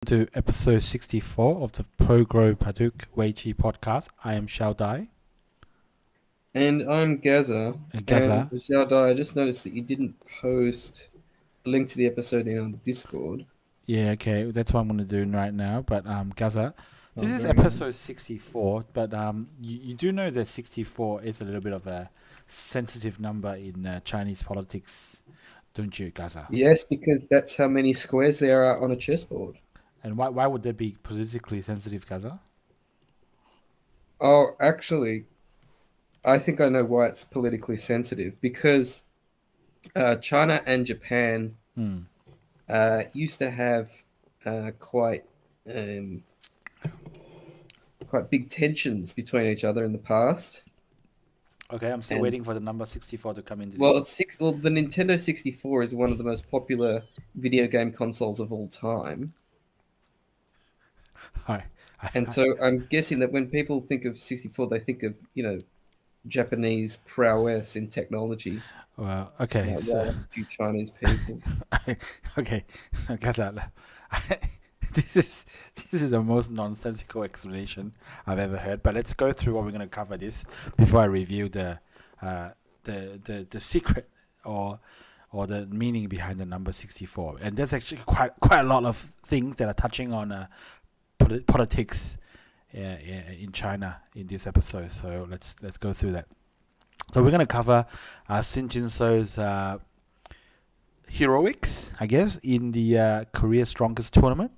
to episode 64 of the Pro-Grow Baduk Weiqi podcast. I am Xiao Dai. And I'm Gaza. Gaza. And Xiao Dai, I just noticed that you didn't post a link to the episode in on Discord. Yeah, okay, that's what I'm going to do right now. But Gaza, this is Very episode nice. 64, but you do know that 64 is a little bit of a sensitive number in Chinese politics, don't you, Gaza? Yes, because that's how many squares there are on a chessboard. And why would that be politically sensitive, Gaza? Oh, actually, I think I know why it's politically sensitive. Because China and Japan Hmm. used to have quite quite big tensions between each other in the past. Okay, I'm still And waiting for the number 64 to come into Well, this. the Nintendo 64 is one of the most popular video game consoles of all time. Hi. And so I'm guessing that when people think of 64, they think of, Japanese prowess in technology, Well, okay, so while a few Chinese people. okay, Gaza, this is the most nonsensical explanation I've ever heard. But let's go through what we're going to cover this before I review the secret or the meaning behind the number 64. And there's actually quite a lot of things that are touching on politics in China in this episode. So let's go through that. So we're going to cover Shin Jinseo's heroics, I guess, in the Korea's Strongest tournament.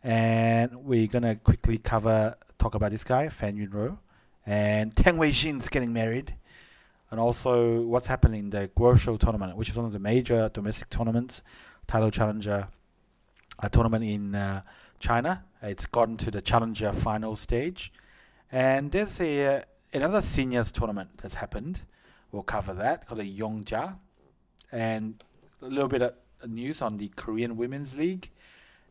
And we're going to quickly talk about this guy, Fan Yunruo. And Tang Weixing's getting married. And also what's happening in the Guoshou tournament, which is one of the major domestic tournaments, title challenger tournament in China. It's gotten to the challenger final stage. And there's another seniors tournament that's happened. We'll cover that, called the Yeongja. And a little bit of news on the Korean Women's League.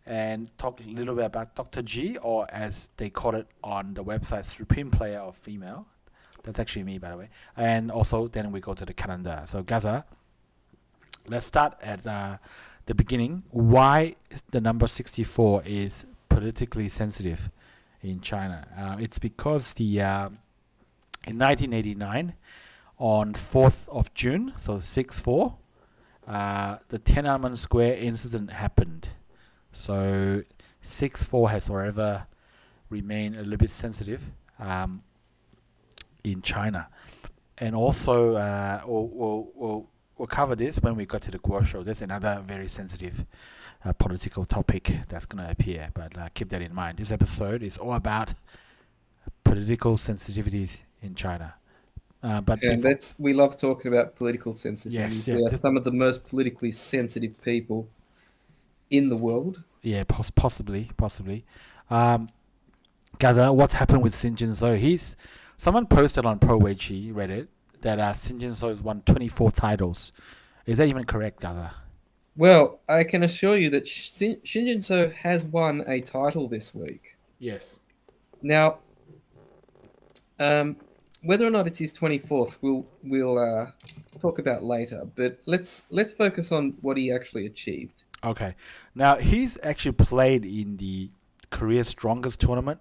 And talk a little bit about Dr. G, or as they call it on the website, Supreme Player of Female. That's actually me, by the way. And also, then we go to the calendar. So, Gaza, let's start at the beginning. Why the number 64 is politically sensitive in China? It's because in 1989, on 4th of June, so 6-4, the Tiananmen Square incident happened. So 6-4 has forever remained a little bit sensitive in China. And also, we'll cover this when we got to the Guoshou. There's another very sensitive political topic that's going to appear, but keep that in mind. This episode is all about political sensitivities in China. But And we love talking about political yes, sensitivities. yeah, We are some of the most politically sensitive people in the world. yeah, possibly. Guys, what's happened with Shin Jinseo? Someone posted on Pro Weiqi Reddit that Shin Jinseo has won 24 titles. Is that even correct, Gaza? Well, I can assure you that Shin Jinseo has won a title this week. Yes. Now, whether or not it's his 24th, we'll talk about later. But let's focus on what he actually achieved. Okay. Now, he's actually played in the Korea's Strongest tournament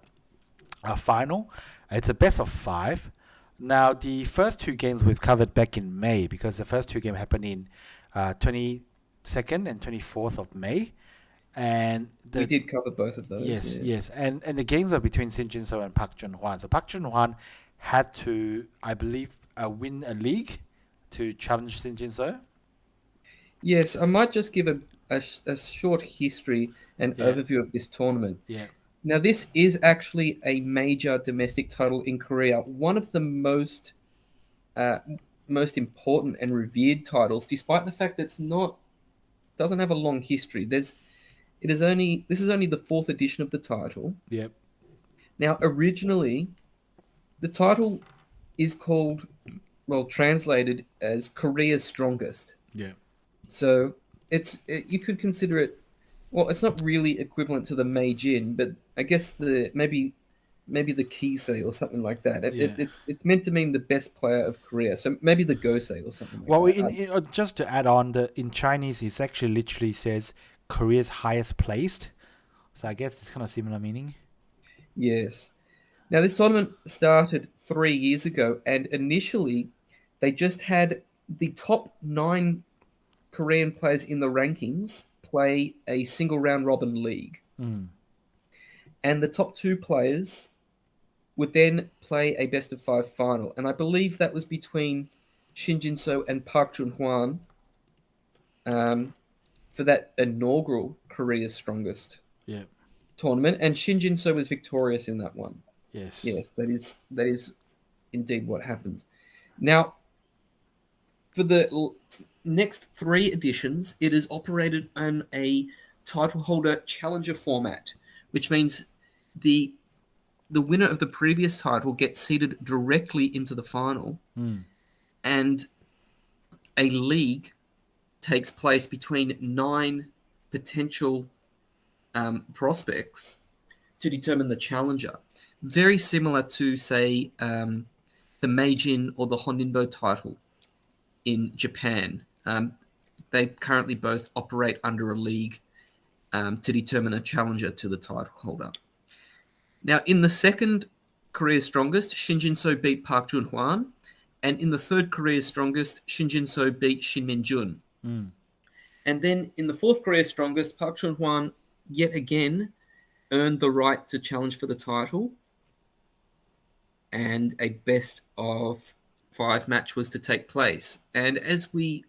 final. It's a best of 5. Now, the first 2 games we've covered back in May, because the first 2 games happened in 22nd and 24th of May. And We did cover both of those. yes, yeah. yes. And the games are between Shin Jinseo and Park Junghwan. So Park Junghwan had to, I believe, win a league to challenge Shin Jinseo. Yes, I might just give a short history and Yeah. overview of this tournament. Yeah. Now, this is actually a major domestic title in Korea, one of the most important and revered titles, despite the fact that doesn't have a long history. This is only the 4th edition of the title. Yep. Now, originally, the title is called, well, translated as Korea's Strongest. Yeah. So you could consider it. Well, it's not really equivalent to the Meijin, but I guess maybe the Kisei or something like that. Yeah. It's meant to mean the best player of Korea. So maybe the Gosei or something like Well, that. just to add on, in Chinese, it actually literally says Korea's highest placed. So I guess it's kind of similar meaning. Yes. Now, this tournament started 3 years ago, and initially they just had the top 9 Korean players in the rankings play a single round robin league. Mm. And the top 2 players would then play a best of 5 final. And I believe that was between Shin Jinseo and Park Junghwan for that inaugural Korea's Strongest Yeah. tournament. And Shin Jinseo was victorious in that one. Yes. Yes, that is indeed what happened. Now, for the next 3 editions, it is operated on a title holder challenger format, which means the winner of the previous title gets seeded directly into the final, and a league takes place between 9 potential prospects to determine the challenger. Very similar to, say, the Meijin or the Hondinbo title in Japan. They currently both operate under a league to determine a challenger to the title holder. Now, in the second Korea's Strongest, Shin Jinseo beat Park Junghwan, and in the third Korea's Strongest, Shin Jinseo beat Shin Minjun. And then in the fourth Korea's Strongest, Park Junghwan yet again earned the right to challenge for the title, and a best of 5 match was to take place. And as we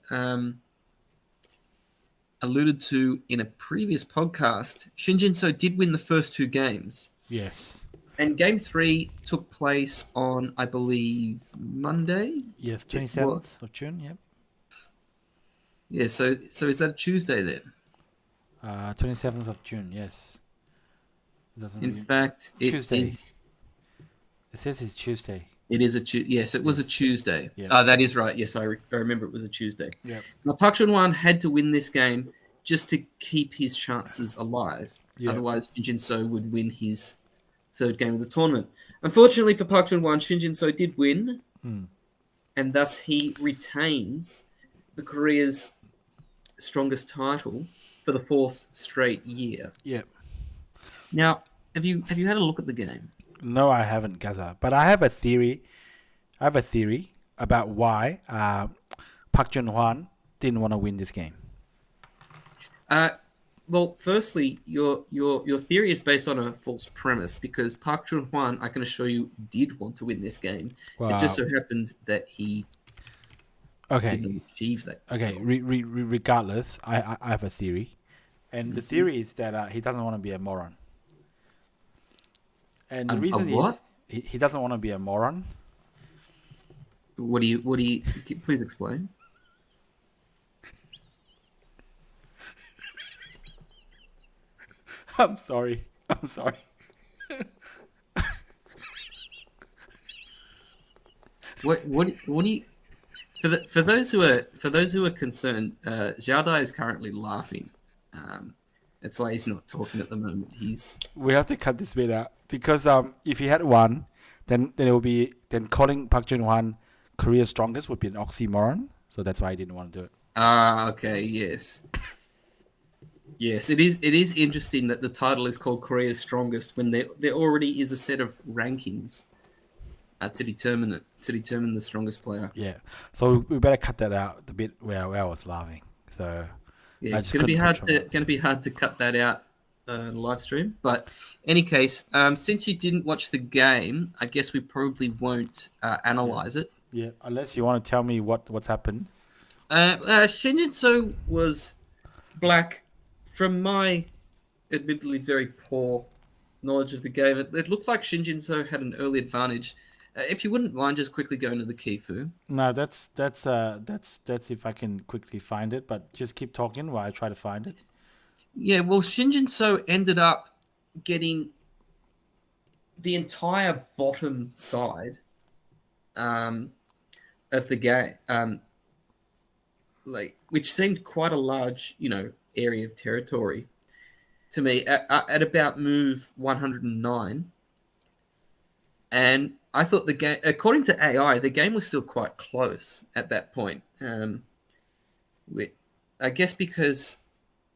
alluded to in a previous podcast, Shin Jinseo did win the first 2 games. Yes. And game 3 took place on, I believe, Monday? Yes, 27th of June, yep. Yeah, so is that a Tuesday then? 27th of June, yes. In fact, it Tuesday. is... It says it's Tuesday. It is a Tuesday. Yes, it was a Tuesday. Yeah. That is right. Yes, I remember it was a Tuesday. Yep. Now, Park Junghwan had to win this game just to keep his chances alive. Yep. Otherwise, Shin Jinseo would win his third game of the tournament. Unfortunately for Park Junghwan, Shin Jinseo did win, and thus he retains the Korea's Strongest title for the 4th straight year. Yep. Now, have you had a look at the game? No, I haven't, Gaza. But I have a theory. About why Park Junghwan didn't want to win this game. Well, firstly, your theory is based on a false premise, because Park Junghwan, I can assure you, did want to win this game. Wow. It just so happened that he didn't achieve that. Okay. Regardless, I have a theory, and the theory is that he doesn't want to be a moron. And the reason is he doesn't want to be a moron. What do you? Please explain. I'm sorry. What do you? For those who are concerned, Xiaodai is currently laughing. That's why he's not talking at the moment. We have to cut this bit out because if he had won, then it will be calling Park Junghwan Korea's Strongest would be an oxymoron. So that's why I didn't want to do it. Okay. Yes. Yes, it is. It is interesting that the title is called Korea's Strongest when there already is a set of rankings to determine the strongest player. Yeah. So we better cut that out. The bit where I was laughing. So yeah, it's going to be hard to cut that out live stream. But any case, since you didn't watch the game, I guess we probably won't analyze it. Yeah, unless you want to tell me what's happened. Shin Jinseo was black. From my admittedly very poor knowledge of the game, it looked like Shin Jinseo had an early advantage. If you wouldn't mind just quickly going to the Kifu. No, that's if I can quickly find it, but just keep talking while I try to find it. Yeah, well, Shin Jinseo ended up getting the entire bottom side of the game, which seemed quite a large, area of territory to me at about move 109. And I thought the game, according to AI, the game was still quite close at that point. I guess because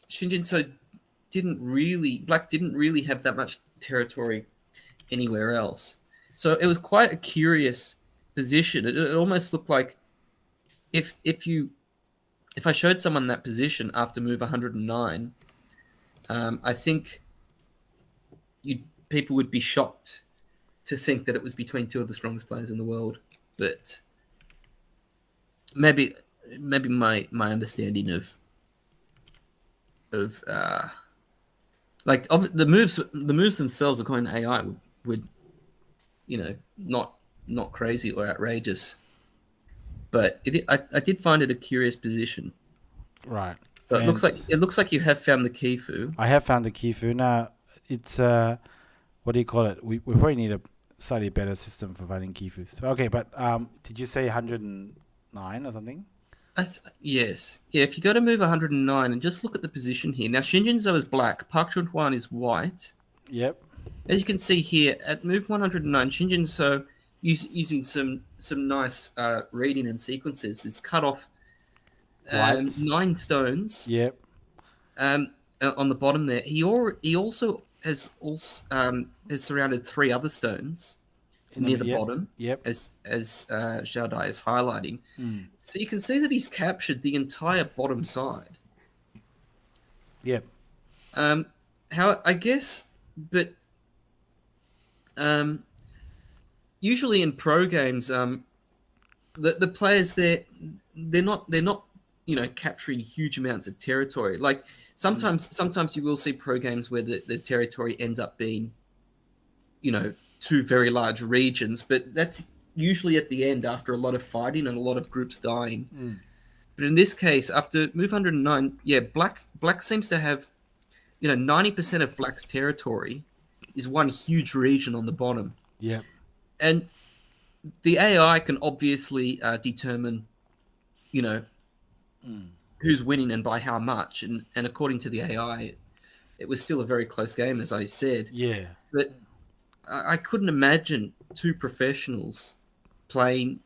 Shin Jinseo Black didn't really have that much territory anywhere else. So it was quite a curious position. It almost looked like if if you if I showed someone that position after move 109, I think people would be shocked to think that it was between two of the strongest players in the world. But maybe my understanding of like of the moves themselves according to AI would not crazy or outrageous, but I did find it a curious position. Right. So And it looks like you have found the Kifu. I have found the Kifu. Now, it's, what do you call it? We probably need a slightly better system for finding Kifus. So, okay, but did you say 109 or something? Yes, yeah. If you go to move 109 and just look at the position here now, Shin Jinseo is black, Park Junghwan is white. Yep. As you can see here at move 109, Shin Jinseo using some nice reading and sequences is cut off Whites. 9 stones. Yep. On the bottom there. He also has surrounded 3 other stones near the Yep. bottom, Yep. as Xiao Dai is highlighting. Mm. So you can see that he's captured the entire bottom side. Yep. How I guess, but usually in pro games, the players they're not capturing huge amounts of territory. Like sometimes you will see pro games where the territory ends up being 2 very large regions, but that's usually at the end after a lot of fighting and a lot of groups dying. Mm. But in this case, after move 109, yeah, black seems to have 90% of black's territory is one huge region on the bottom. Yep. And the AI can obviously determine who's winning and by how much. And according to the AI, it was still a very close game, as I said. Yeah. But I couldn't imagine 2 professionals playing.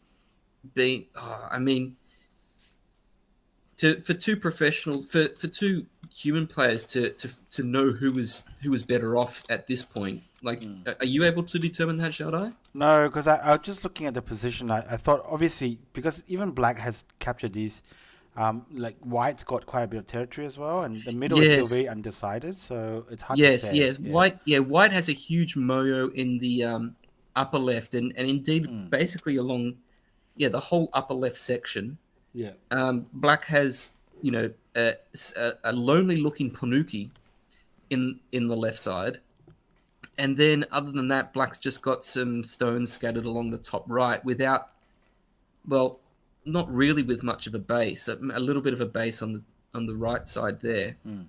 I mean, for 2 professionals, for 2 human players to know who was better off at this point. Like, are you able to determine that, Xiaodai? No, because I was just looking at the position. I thought, obviously, because even black has captured these, like white's got quite a bit of territory as well, and the middle is still Yes, very undecided, so it's hard to yes, say. yes. Yeah. White has a huge moyo in the upper left, and indeed Mm. basically along the whole upper left section. Yeah. Black has a lonely looking Panuki in the left side, and then other than that, Black's just got some stones scattered along the top right without, well, not really with much of a base. A little bit of a base on the right side there. Mm.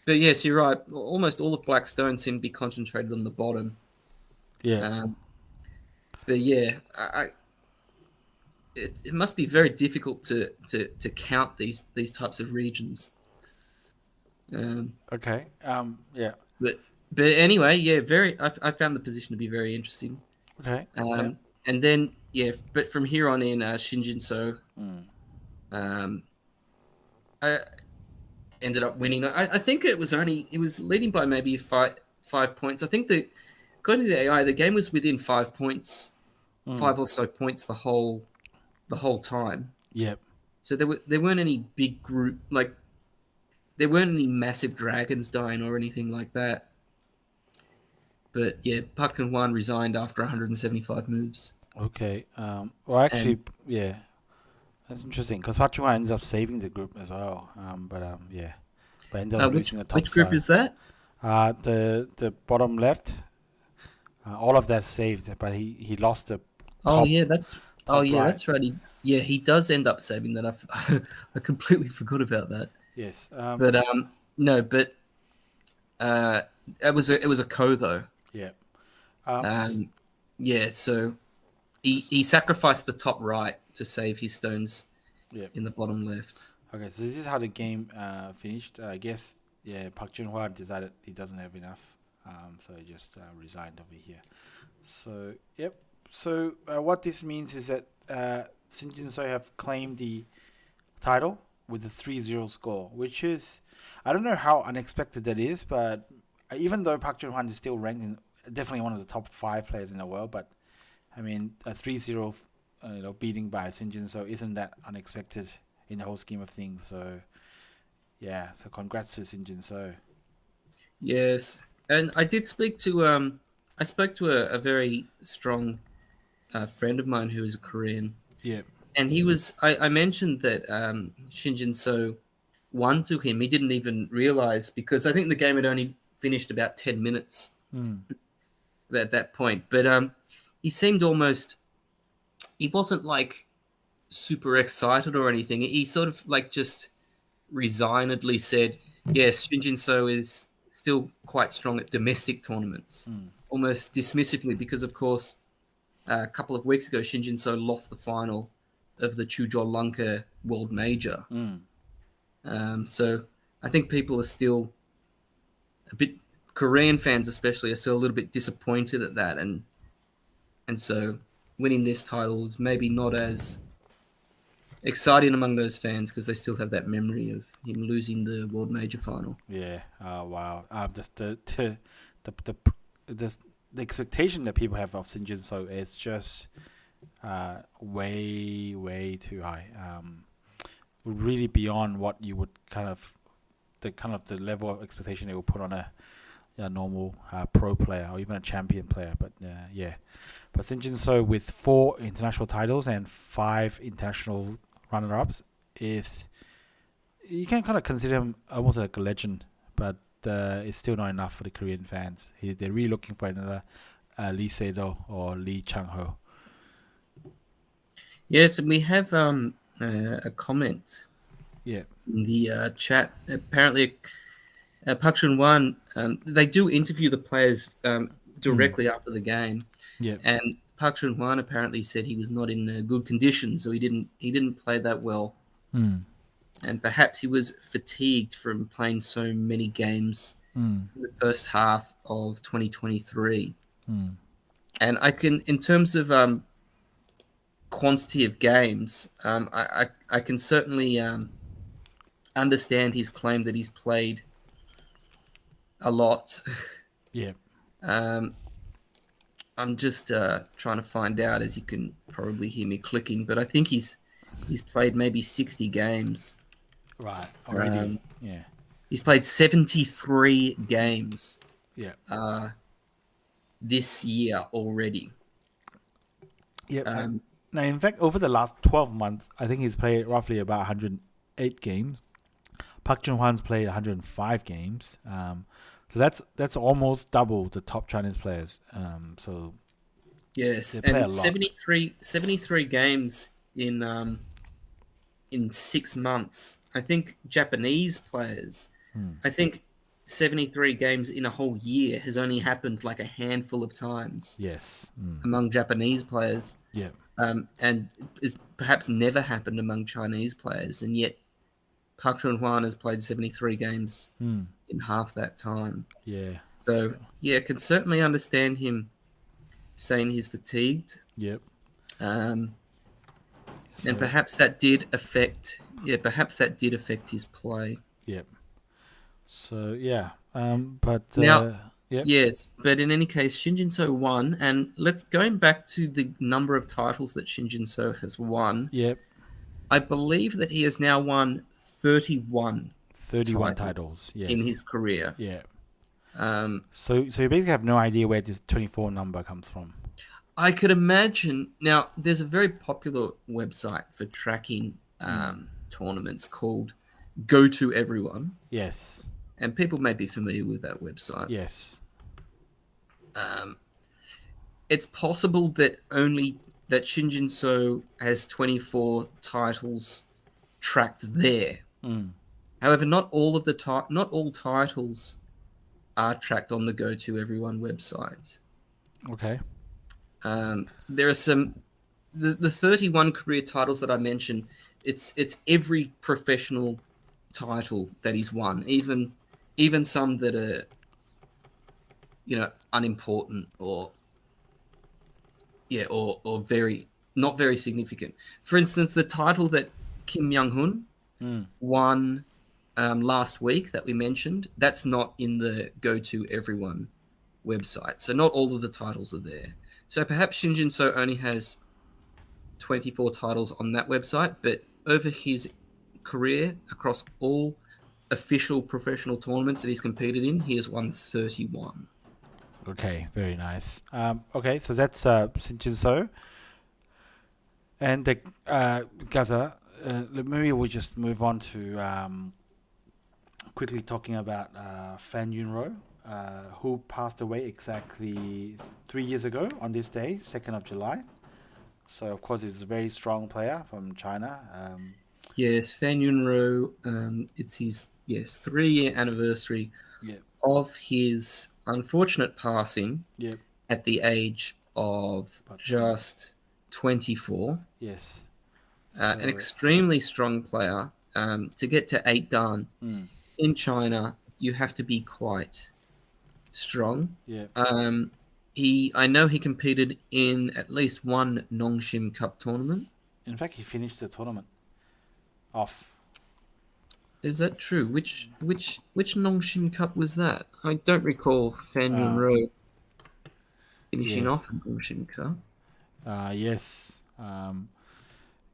But yes, you're right. Almost all of Black's stones seem to be concentrated on the bottom. Yeah. But yeah, it must be very difficult to count these types of regions. Okay. Yeah. But anyway, yeah, I found the position to be very interesting. Okay. Yeah. And then but from here on in, Shin Jinseo Mm. ended up winning. I think it was leading by maybe 5 points. I think that according to the AI, the game was within 5 points, 5 or so points the whole time. Yep. So there weren't any big group, like there weren't any massive dragons dying or anything like that. But yeah, Park Junghwan resigned after 175 moves. Okay. Well, actually, And yeah, that's interesting because Hachimura ends up saving the group as well. Yeah, but ended up which losing the top which group side. is that? The bottom left, all of that saved, but he lost the Oh top yeah, top right. that's right. He does end up saving that. I completely forgot about that. Yes. But no, but it was a ko though. Yeah. Yeah, so he sacrificed the top right to save his stones Yeah. in the bottom left. Okay, so this is how the game finished. I guess, yeah, Park Junhwa decided he doesn't have enough, so he just resigned over here. So, yep. So, what this means is that Shin Jinseo have claimed the title with a 3-0 score, which is I don't know how unexpected that is, but even though Park Junghwan is still ranked in definitely one of the top 5 players in the world, but I mean a 3-0 beating by Shin Jinseo isn't that unexpected in the whole scheme of things. So yeah, so congrats to Shin Jinseo. Yes, and I spoke to a very strong friend of mine who is a Korean, Yeah. and I mentioned that Shin Jin-soo won to him. He didn't even realize because I think the game had only finished about 10 minutes Mm. at that point. But he seemed almost, he wasn't like super excited or anything. He sort of like just resignedly said, yes, Shin Jin-soo is still quite strong at domestic tournaments, Mm. almost dismissively, because of course, a couple of weeks ago, Shin Jin-soo lost the final of the Chujo Lanka World Major. Mm. So I think people are still a bit, Korean fans especially, are still a little bit disappointed at that, and so winning this title is maybe not as exciting among those fans because they still have that memory of him losing the World Major final. Yeah. Oh wow. Just the the the expectation that people have of Shin Jinseo is just way too high. Really beyond what you would the level of expectation they would put on a normal pro player or even a champion player. But yeah, but Shin Jinseo with 4 international titles and 5 international runner-ups is, you can kind of consider him almost like a legend, but it's still not enough for the Korean fans. They're really looking for another Lee Seo or Lee Chang-ho. Yes, and we have a comment Yeah. in the chat. Apparently, Park Chun-wan, they do interview the players directly after the game, Yeah. and Park Chun-wan apparently said he was not in good condition, so he didn't play that well, Mm. and perhaps he was fatigued from playing so many games Mm. in the first half of 2023. Mm. And in terms of quantity of games, I can certainly understand his claim that he's played a lot. Yeah. um, I'm just trying to find out, as you can probably hear me clicking, but I think he's played maybe 60 games. Right. Already. Um, Yeah. he's played 73 games Yeah. this year already. Yeah. Um, Now, in fact, over the last 12 months, I think he's played roughly about 108 games. Park Jung-hwan's played 105 games. So that's almost double the top Chinese players. So yes, they play a and lot. 73 games in 6 months. I think Japanese players, I think 73 games in a whole year has only happened like a handful of times Yes. among Japanese players, Yeah. and is perhaps never happened among Chinese players. And yet Park Chun-hwan has played 73 games in half that time. Yeah. So, yeah, can certainly understand him saying he's fatigued. Yep. Um, So, and perhaps that did affect his play. Yep. So yeah. But Now, yep. yes, but in any case, Shin Jinseo won, and going back to the number of titles that Shin Jinseo has won. Yep. I believe that he has now won 31 titles. Yes. in his career. Yeah. Um, So you basically have no idea where this 24 number comes from. I could imagine. Now, there's a very popular website for tracking tournaments called Go To Everyone. Yes. And people may be familiar with that website. Yes. It's possible that Shin Jinseo has 24 titles tracked there. However, not all titles are tracked on the Go To Everyone website. Okay. There are some the 31 career titles that I mentioned. It's every professional title that he's won, even some that are unimportant or very not very significant. For instance, the title that Kim Young-hun won last week that we mentioned, that's not in the Go To Everyone website. So not all of the titles are there. So perhaps Shin Jinseo only has 24 titles on that website, but over his career across all official professional tournaments that he's competed in, he has won 31. Okay, very nice. Okay, so that's Shin Jinseo. And Gaza, maybe we just move on to quickly talking about Fan Yunruo, who passed away exactly 3 years ago on this day, 2nd of July. So, of course, he's a very strong player from China. Yes, Fan Yunruo, it's his 3-year anniversary Yeah, of his unfortunate passing yeah, at the age of but just 24. yes. An So, extremely strong player. To get to 8 dan mm, in China, you have to be quite strong. yeah. I know he competed in at least one Nongshim Cup tournament. In fact, he finished the tournament off. Is that true? Which Nongshim Cup was that? I don't recall Fan Uh, Yunruo finishing yeah. off a Nongshim Cup. Yes.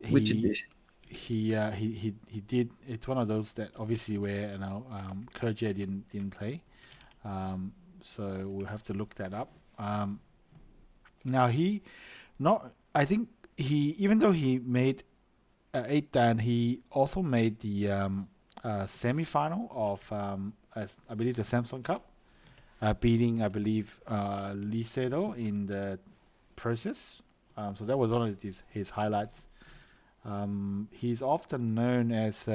Which He edition? he did. It's one of those that obviously where Kerja didn't play. So we'll have to look that up. Now he not. I think he, even though he made 8 dan, he also made the semi-final of I believe the Samsung Cup, beating I believe Lee Sedo in the process. So that was one of his highlights. He's often known as.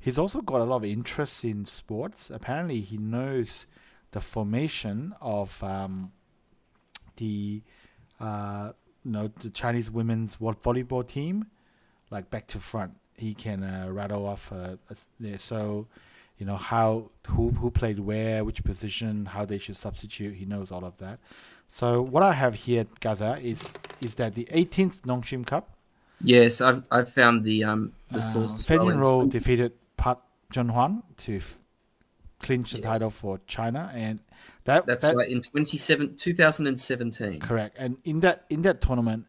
He's also got a lot of interest in sports. Apparently, he knows the formation of the the Chinese women's volleyball team, like back to front. He can rattle off. So, how who played where, which position, how they should substitute. He knows all of that. So what I have here, Gaza, is that the 18th Nongshim Cup, Yes, I've found the source as Fan well. Yunruo defeated Park Junghwan to clinch the Yeah, title for China, and that that's that right. In 2017. correct. And in that tournament,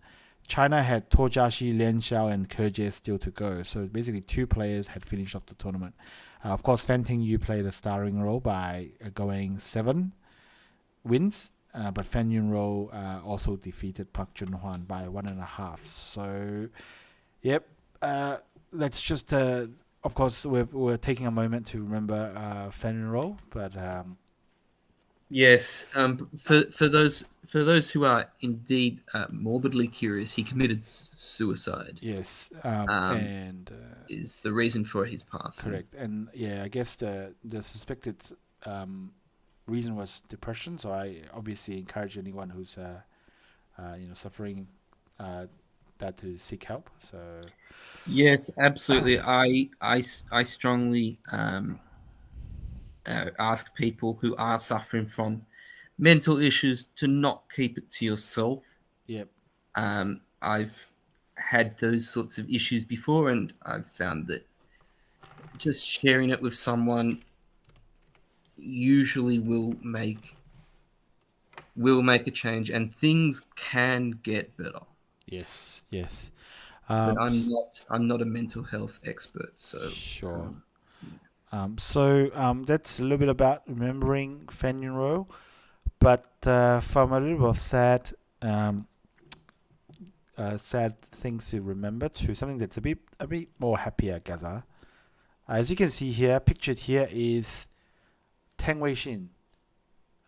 China had Tojashi, Lian Xiao, and Kerje still to go. So basically, two players had finished off the tournament. Of course, Fan Tingyu played a starring role by going 7 wins. But Fan Yunruo also defeated Park Junhwan by 1.5. So, yep. Let's just, of course, we're taking a moment to remember Fan Yunruo, but Yes, for those who are indeed morbidly curious, he committed suicide. yes, Um, and is the reason for his passing. correct, and yeah, I guess the suspected reason was depression. So I obviously encourage anyone who's suffering that to seek help. So Yes, absolutely. I strongly ask people who are suffering from mental issues to not keep it to yourself. yep, I've had those sorts of issues before, and I've found that just sharing it with someone usually will make a change, and things can get better. yes, yes. But I'm not a mental health expert, so Sure. yeah. So that's a little bit about remembering Fan Yunruo, but from a little bit of sad things to remember to something that's a bit more happier, Gaza. As you can see here, pictured here is Tang Weixing.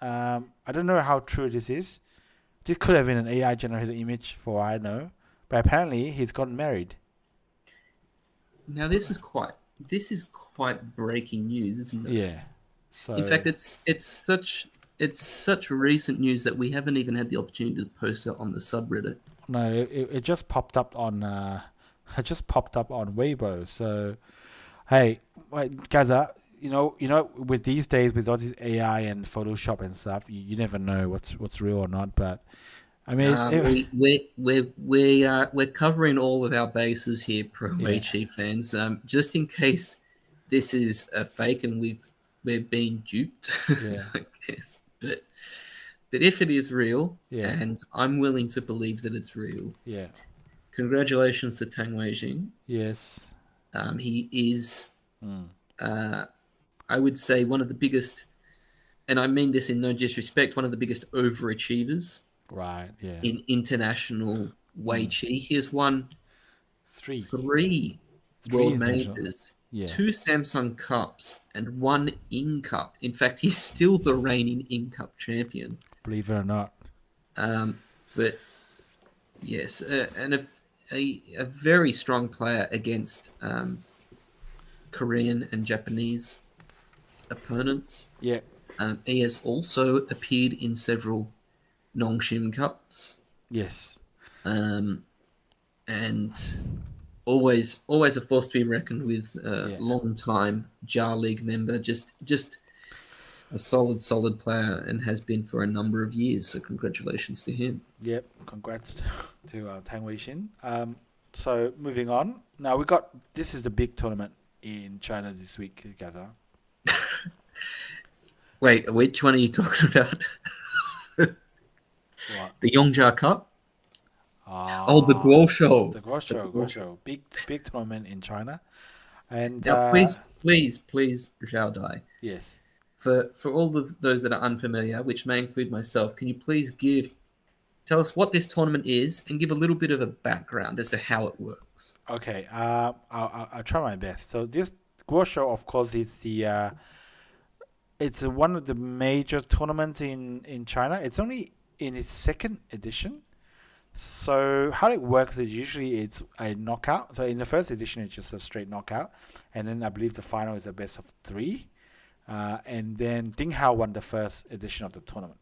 I don't know how true this is. This could have been an AI generated image for all I know, but apparently he's gotten married. Now this is quite breaking news, isn't it? Yeah. In So fact, it's such recent news that we haven't even had the opportunity to post it on the subreddit. no, it just popped up on it just popped up on Weibo. So hey, Gaza, with these days with all this AI and Photoshop and stuff, you never know what's real or not. But I mean, We're covering all of our bases here, pro yeah, Weiqi fans, just in case this is a fake and we're being duped, Yeah. I guess. But if it is real, Yeah. and I'm willing to believe that it's real, Yeah. congratulations to Tang Weixing. Yes. He is, Mm. I would say, one of the biggest, and I mean this in no disrespect, one of the biggest overachievers Right. Yeah. in international Mm. Weiqi. He has won Three. 3 Three world international. majors, Yeah. 2 Samsung Cups, and 1 In Cup. In fact, he's still the reigning In Cup champion. Believe it or not. But yes, and a very strong player against Korean and Japanese opponents. Yeah. He has also appeared in several Nongshim Cups, Yes. and always a force to be reckoned with. Yeah. Long time JAR League member, just a solid player, and has been for a number of years. So congratulations to him. Yep. Congrats to Tang Weixing. So moving on. Now this is the big tournament in China this week, Gaza. Wait, which one are you talking about? What? The Yeongja Cup? Ah, The Guoshou. the Guoshou, big tournament in China, and Now, please, Zhao Dai, yes, for all of those that are unfamiliar, which may include myself, can you please tell us what this tournament is and give a little bit of a background as to how it works? okay. I'll try my best. So this Guoshou, of course, it's one of the major tournaments in China. It's only in its second edition. So how it works is usually it's a knockout. So in the first edition, it's just a straight knockout, and then I believe the final is a best of 3. And then Ding Hao won the first edition of the tournament.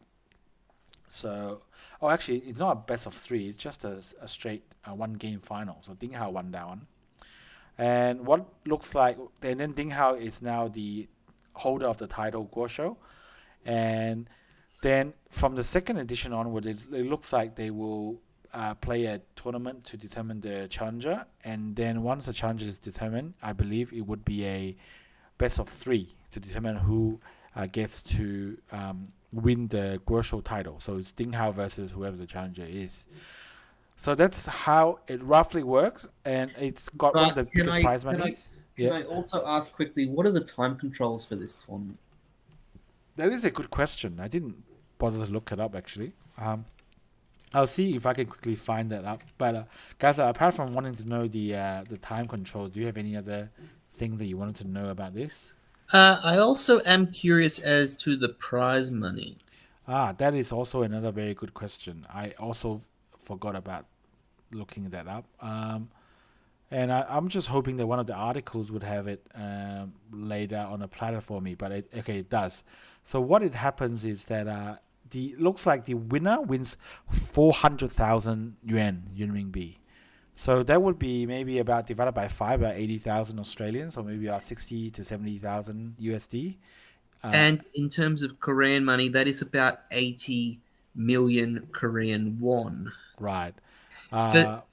So, actually, it's not a best of 3. It's just a straight 1-game final. So Ding Hao won that one. And what looks like, and then Ding Hao is now the holder of the title Guoshou, and then from the second edition onward, it looks like they will play a tournament to determine the challenger, and then once the challenger is determined, I believe it would be a best of 3 to determine who gets to win the Guoshou title. So it's Ding Hao versus whoever the challenger is. So that's how it roughly works, and it's got one of the biggest prize monies. Can I also ask quickly, what are the time controls for this tournament? That is a good question. I didn't bother to look it up, actually. I'll see if I can quickly find that up. But guys, apart from wanting to know the time control, do you have any other thing that you wanted to know about this? I also am curious as to the prize money. That is also another very good question. I also forgot about looking that up. And I'm just hoping that one of the articles would have it laid out on a platter for me. But it does. So what it happens is that looks like the winner wins 400,000 yuan, Renminbi. So that would be maybe about divided by 5, about 80,000 Australians, or maybe about 60 to 70,000 USD. And in terms of Korean money, that is about 80 million Korean won. Right. For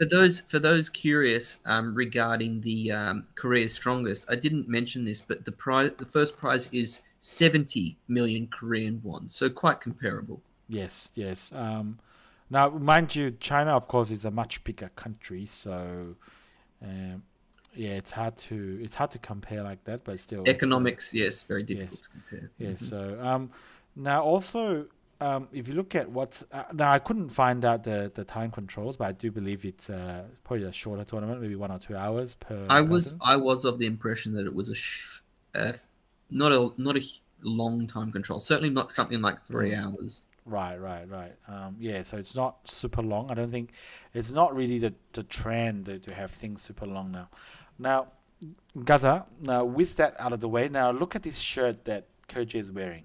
those curious regarding the Korea's Strongest, I didn't mention this, but the first prize is 70 million Korean won, so quite comparable. Yes. Now, mind you, China, of course, is a much bigger country, so it's hard to compare like that, but still. Economics, yes, very difficult to compare. Yes. So now also, if you look at now, I couldn't find out the time controls, but I do believe it's probably a shorter tournament, maybe 1 or 2 hours per. I was of the impression that it was not a long time control. Certainly not something like 3 hours. Right. So it's not super long. I don't think it's not really the trend to have things super long now. Now, Gaza. Now, with that out of the way, now look at this shirt that Koji is wearing.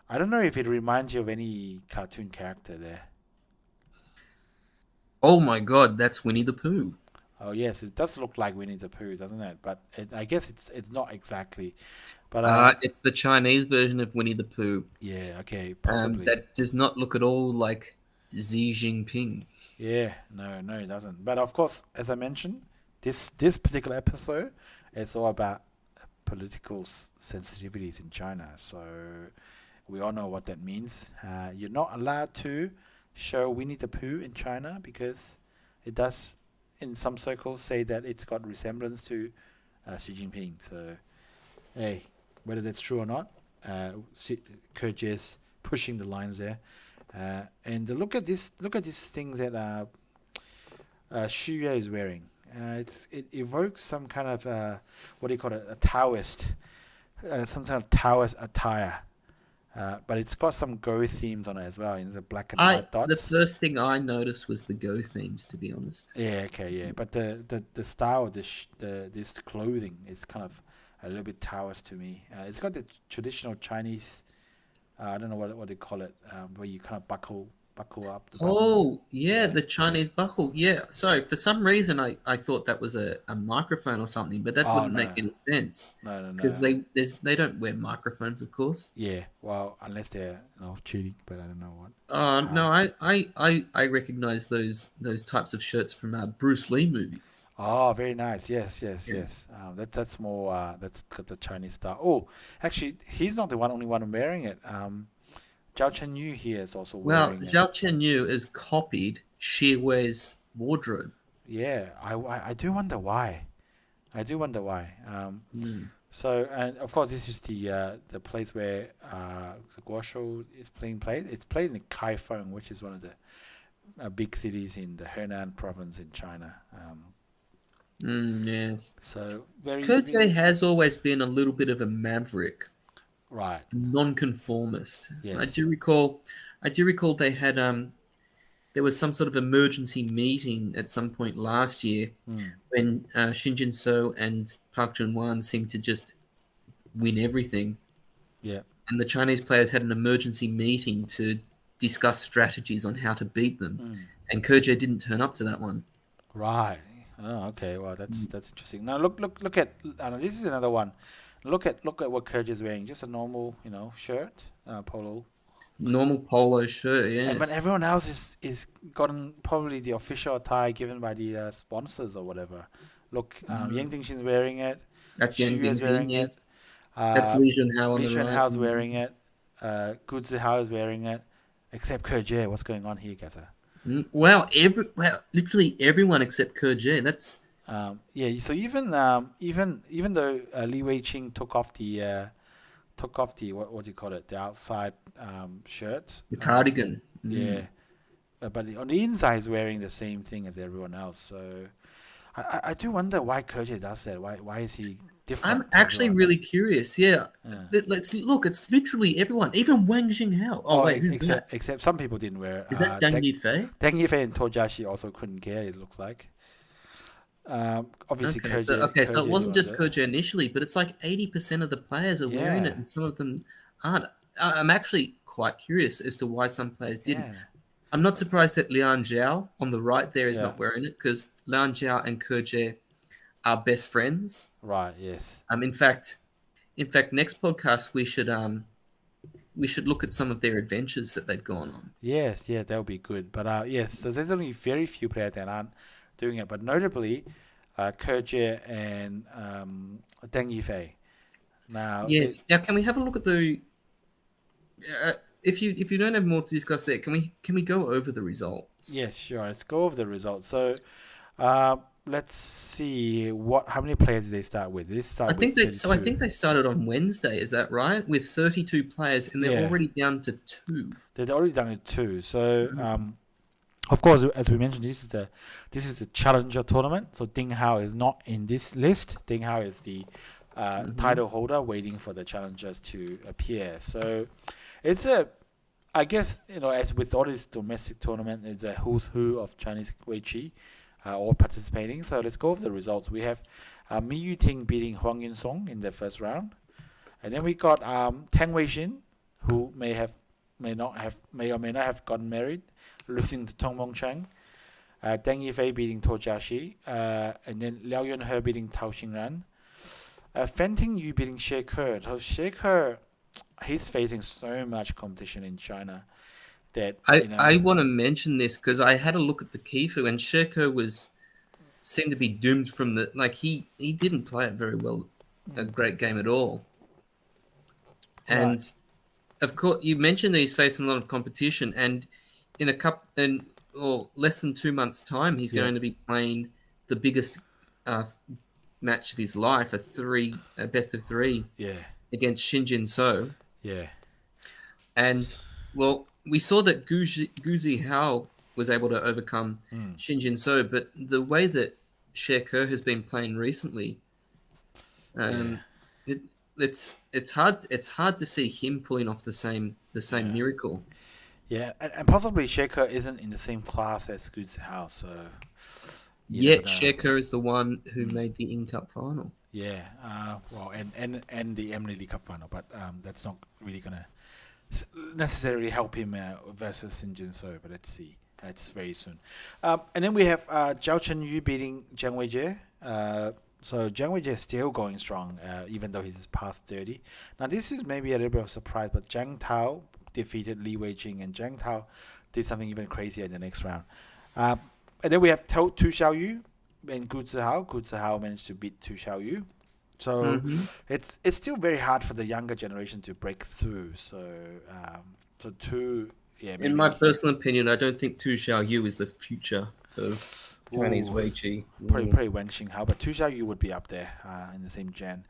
I don't know if it reminds you of any cartoon character there. Oh my God, that's Winnie the Pooh. Oh yes, it does look like Winnie the Pooh, doesn't it? But I guess it's not exactly. But it's the Chinese version of Winnie the Pooh. Yeah, okay, possibly. That does not look at all like Xi Jinping. Yeah, no, it doesn't. But of course, as I mentioned, this particular episode it's all about political sensitivities in China. So we all know what that means. You're not allowed to show Winnie the Pooh in China because it does, in some circles, say that it's got resemblance to Xi Jinping. So, hey, whether that's true or not, Kerj's pushing the lines there. And look at this thing that Xu Yue is wearing. It evokes some kind of what do you call it? A Taoist, some kind of Taoist attire. But it's got some Go themes on it as well, in the black and white dots. The first thing I noticed was the Go themes, to be honest. Yeah, okay, yeah. But the style of this clothing is kind of a little bit Taoist to me. It's got the traditional Chinese, I don't know what they call it, where you kind of buckle up. Oh, yeah, the Chinese buckle. Yeah, sorry. For some reason, I thought that was a microphone or something, but that wouldn't make any sense. No. Because they don't wear microphones, of course. Yeah, well, unless they're cheating, but I don't know what. No, I recognize those types of shirts from Bruce Lee movies. Oh, very nice. Yes. That's more. That's got the Chinese style. Oh, actually, he's not the only one wearing it. Zhao Chenyu here is also wearing it. Zhao Chenyu has copied Xi Wei's wardrobe. Yeah, I do wonder why. So, and of course, this is the place where the Guoshou is played. It's played in Kaifeng, which is one of the big cities in the Henan province in China. Yes. So very. Kerje has always been a little bit of a maverick. Right. Nonconformist. Yes. I do recall they had there was some sort of emergency meeting at some point last year when Shin Jinseo and Park Junghwan seemed to just win everything. Yeah. And the Chinese players had an emergency meeting to discuss strategies on how to beat them. And Kerje didn't turn up to that one. Right. Oh, okay. Well, that's interesting. Now look at this is another one. Look at what Kerj is wearing. Just a normal, shirt, polo. Normal polo shirt, yeah. But everyone else is gotten probably the official attire given by the sponsors or whatever. Look, Yang Dingxin's wearing it. That's Yang Dingxin wearing it. That's Li Junhao on the right. Li Junhao's wearing it. Gu Zihao is wearing it. Except Kerj. What's going on here, Gaza? Wow, literally everyone except Kerj. That's So even though Li Weiqing took off the what do you call it, the outside shirt, the cardigan. But on the inside he's wearing the same thing as everyone else. So I do wonder why Kerj does that. Why is he different? I'm actually really curious. Yeah. Let's look. It's literally everyone, even Wang Xinghao. Except some people didn't wear it. Is that Deng Yifei? Deng Yifei and Tojashi also couldn't care. It looks like. Obviously, okay. Kerj. So it wasn't just Kerj initially, but it's like 80% of the players are wearing it, and some of them aren't. I'm actually quite curious as to why some players didn't. Yeah. I'm not surprised that Lian Zhao on the right there is not wearing it, because Lian Zhao and Kerj are best friends. Right. Yes. In fact, next podcast we should look at some of their adventures that they've gone on. Yes. Yeah, that would be good. But yes, so there's only very few players that aren't doing it, but notably, Kerj and Deng Yifei. Now, Now, can we have a look at the? If you don't have more to discuss there, can we go over the results? Yes, sure. Let's go over the results. So, let's see how many players did they start with? I think they started on Wednesday. Is that right? With 32 players, and they're already down to 2. They're already down to 2. So, of course, as we mentioned, this is the Challenger tournament. So Ding Hao is not in this list. Ding Hao is the title holder, waiting for the challengers to appear. So it's I guess as with all this domestic tournament, it's a who's who of Chinese Weiqi, all participating. So let's go over the results. We have Mi Yuting beating Huang Yunsong in the first round, and then we got Tang Weixing, who may or may not have gotten married, losing to Tong Mengcheng. Deng Yifei beating To Jiaxi, and then Liao Yunhe beating Tao Xingran. Fan Tingyu beating She Ke. So She Ke, he's facing so much competition in China that I want to mention this because I had a look at the Kifu, and She Ke was seemed to be doomed from the he didn't play it very well, a great game at all. Right. And of course, you mentioned that he's facing a lot of competition, and in a cup in or less than 2 months' time, he's Yeah. going to be playing the biggest match of his life, a best of three Yeah. against Shin Jinseo. Yeah. And well, we saw that Guzi Hao was able to overcome Mm. Shin Jinseo, but the way that Sher has been playing recently, Yeah. um, it, it's hard to see him pulling off the same Yeah. miracle. Yeah. And possibly Shaker isn't in the same class as Goods House, so you never Yet know. Sher is the one who Mm. made the In Cup final. Yeah. Well, and the Emily League Cup final, but that's not really gonna necessarily help him versus Shin Jinseo. But let's see. That's very soon. And then we have Zhao Chenyu beating Jiang Weijie. So Jiang Weijie is still going strong, even though he's past 30. Now this is maybe a little bit of a surprise, but Zhang Tao defeated Li Weijing, and Zhang Tao did something even crazier in the next round. Um, and then we have Tu Xiaoyu and Gu Zihao. Gu Zihao managed to beat Tu Xiaoyu. So Hmm. it's still very hard for the younger generation to break through. So so two, yeah, In my maybe. personal opinion, I don't think Tu Xiaoyu is the future of Chinese Ooh, Weiqi. probably Wang Xinghao, but Tu Xiaoyu would be up there in the same gen.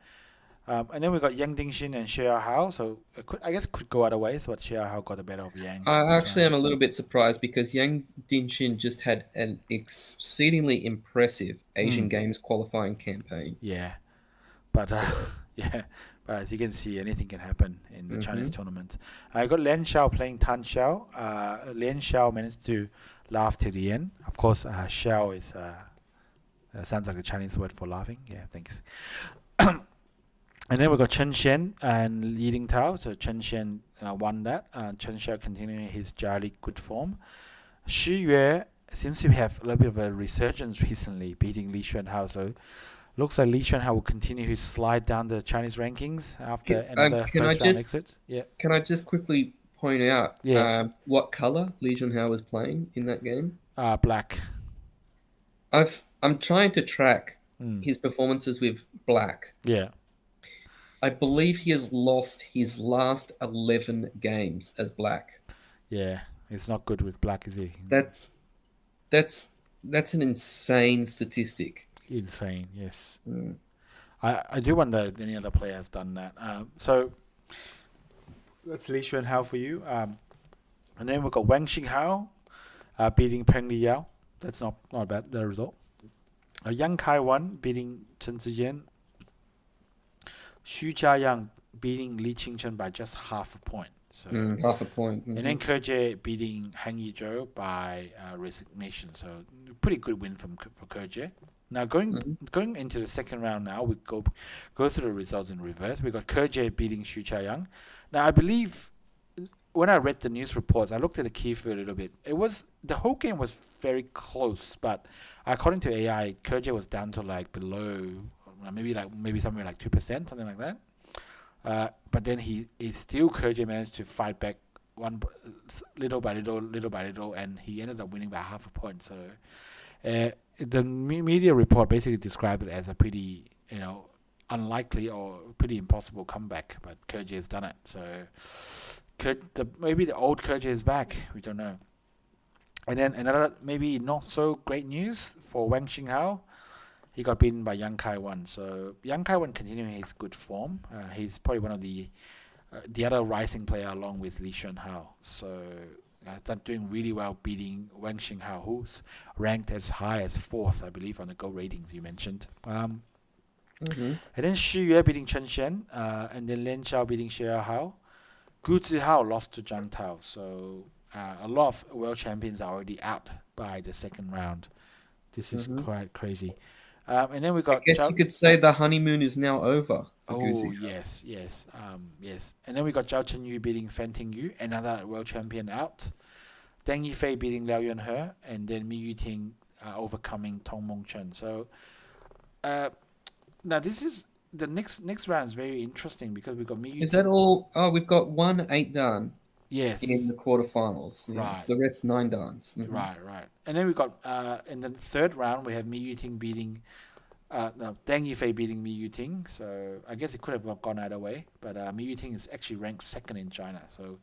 And then we got Yang Dingxin and Xie Hao. So I guess could go other ways, but Xie Hao got the better of Yang I in this actually round. am a little bit surprised because Yang Dinshin just had an exceedingly impressive Asian Mm, Games qualifying campaign. yeah, but So, yeah, but as you can see, anything can happen in the Chinese hmm tournament. I got Lian Xiao playing Tan Xiao. Lian Xiao managed to laugh to the end. Of course, Xiao is sounds like a Chinese word for laughing. Yeah, thanks. And then we got Chen Xian and Li Ding Tao. So Chen Xian won that. Chen Xiao continuing his jolly good form. Xu Yue seems to have a little bit of a resurgence recently, beating Li Xuanhao. So looks like Li Xuanhao will continue his slide down the Chinese rankings after another can I first round just exit. Yeah. quickly point out Yeah. what color Li Junhao was playing in that game? Black. I'm trying to track Mm. his performances with black. Yeah. I believe he has lost his last 11 games as black. Yeah. It's not good with black, is he? That's that's that's an insane statistic. Insane. Yes. Mm. I do wonder if any other player has done that. So that's Li Xuanhao for you. And then we've got Wang Xinghao beating Peng Liyao. That's not bad, the result. Yang Kai Wan beating Chen Ziyan. Xu Jiayang beating Li Qingchen by just half a point. So, Half a point. and then Kerje beating Hang Yizhou by resignation. So pretty good win for Kerje. Now going into the second round now, we go through the results in reverse. We got Kerje beating Xu Jiayang. Now I believe when I read the news reports, I looked at the key for a little bit. The whole game was very close, but according to AI, Kerje was down to like below, maybe somewhere like 2%, something like that. But then Kerje managed to fight back little by little, and he ended up winning by half a point. So the media report basically described it as a pretty unlikely or pretty impossible comeback, but Kerje has done it. So maybe the old Kerje is back. We don't know. And then another maybe not so great news for Wang Xinghao. He got beaten by Yang Kai Wan. So Yang Kai Wan continuing his good form. He's probably one of the other rising player along with Li Xuanhao. So doing really well, beating Wang Xinghao, who's ranked as high as 4th, I believe, on the Go ratings you mentioned. And then Xu Yue beating Chen Xian, and then Lian Xiao beating Xie Hao. Gu Zihao lost to Zhang Tao. So a lot of world champions are already out by the second round. This is quite crazy. And then we I got. guess you could say the honeymoon is now over for Oh Guzi. yes. Yes. And then we got Zhao Chenyu beating Fan Yunruo, another world champion out. Deng Yifei beating Liao Yunhe, and then Mi Yuting overcoming Tong Mongchen. So now this is the next round is very interesting because we got Mi Yuting. Is that all? Oh, we've got 1 8 done. in Yes. the quarterfinals. Yes, Right. the rest 9 dans. Right. Right. And then we got in the third round we have Mi Yuting beating no, Deng Yifei beating Mi Yuting. So I guess it could have gone either way, but Mi Yuting is actually ranked second in China. So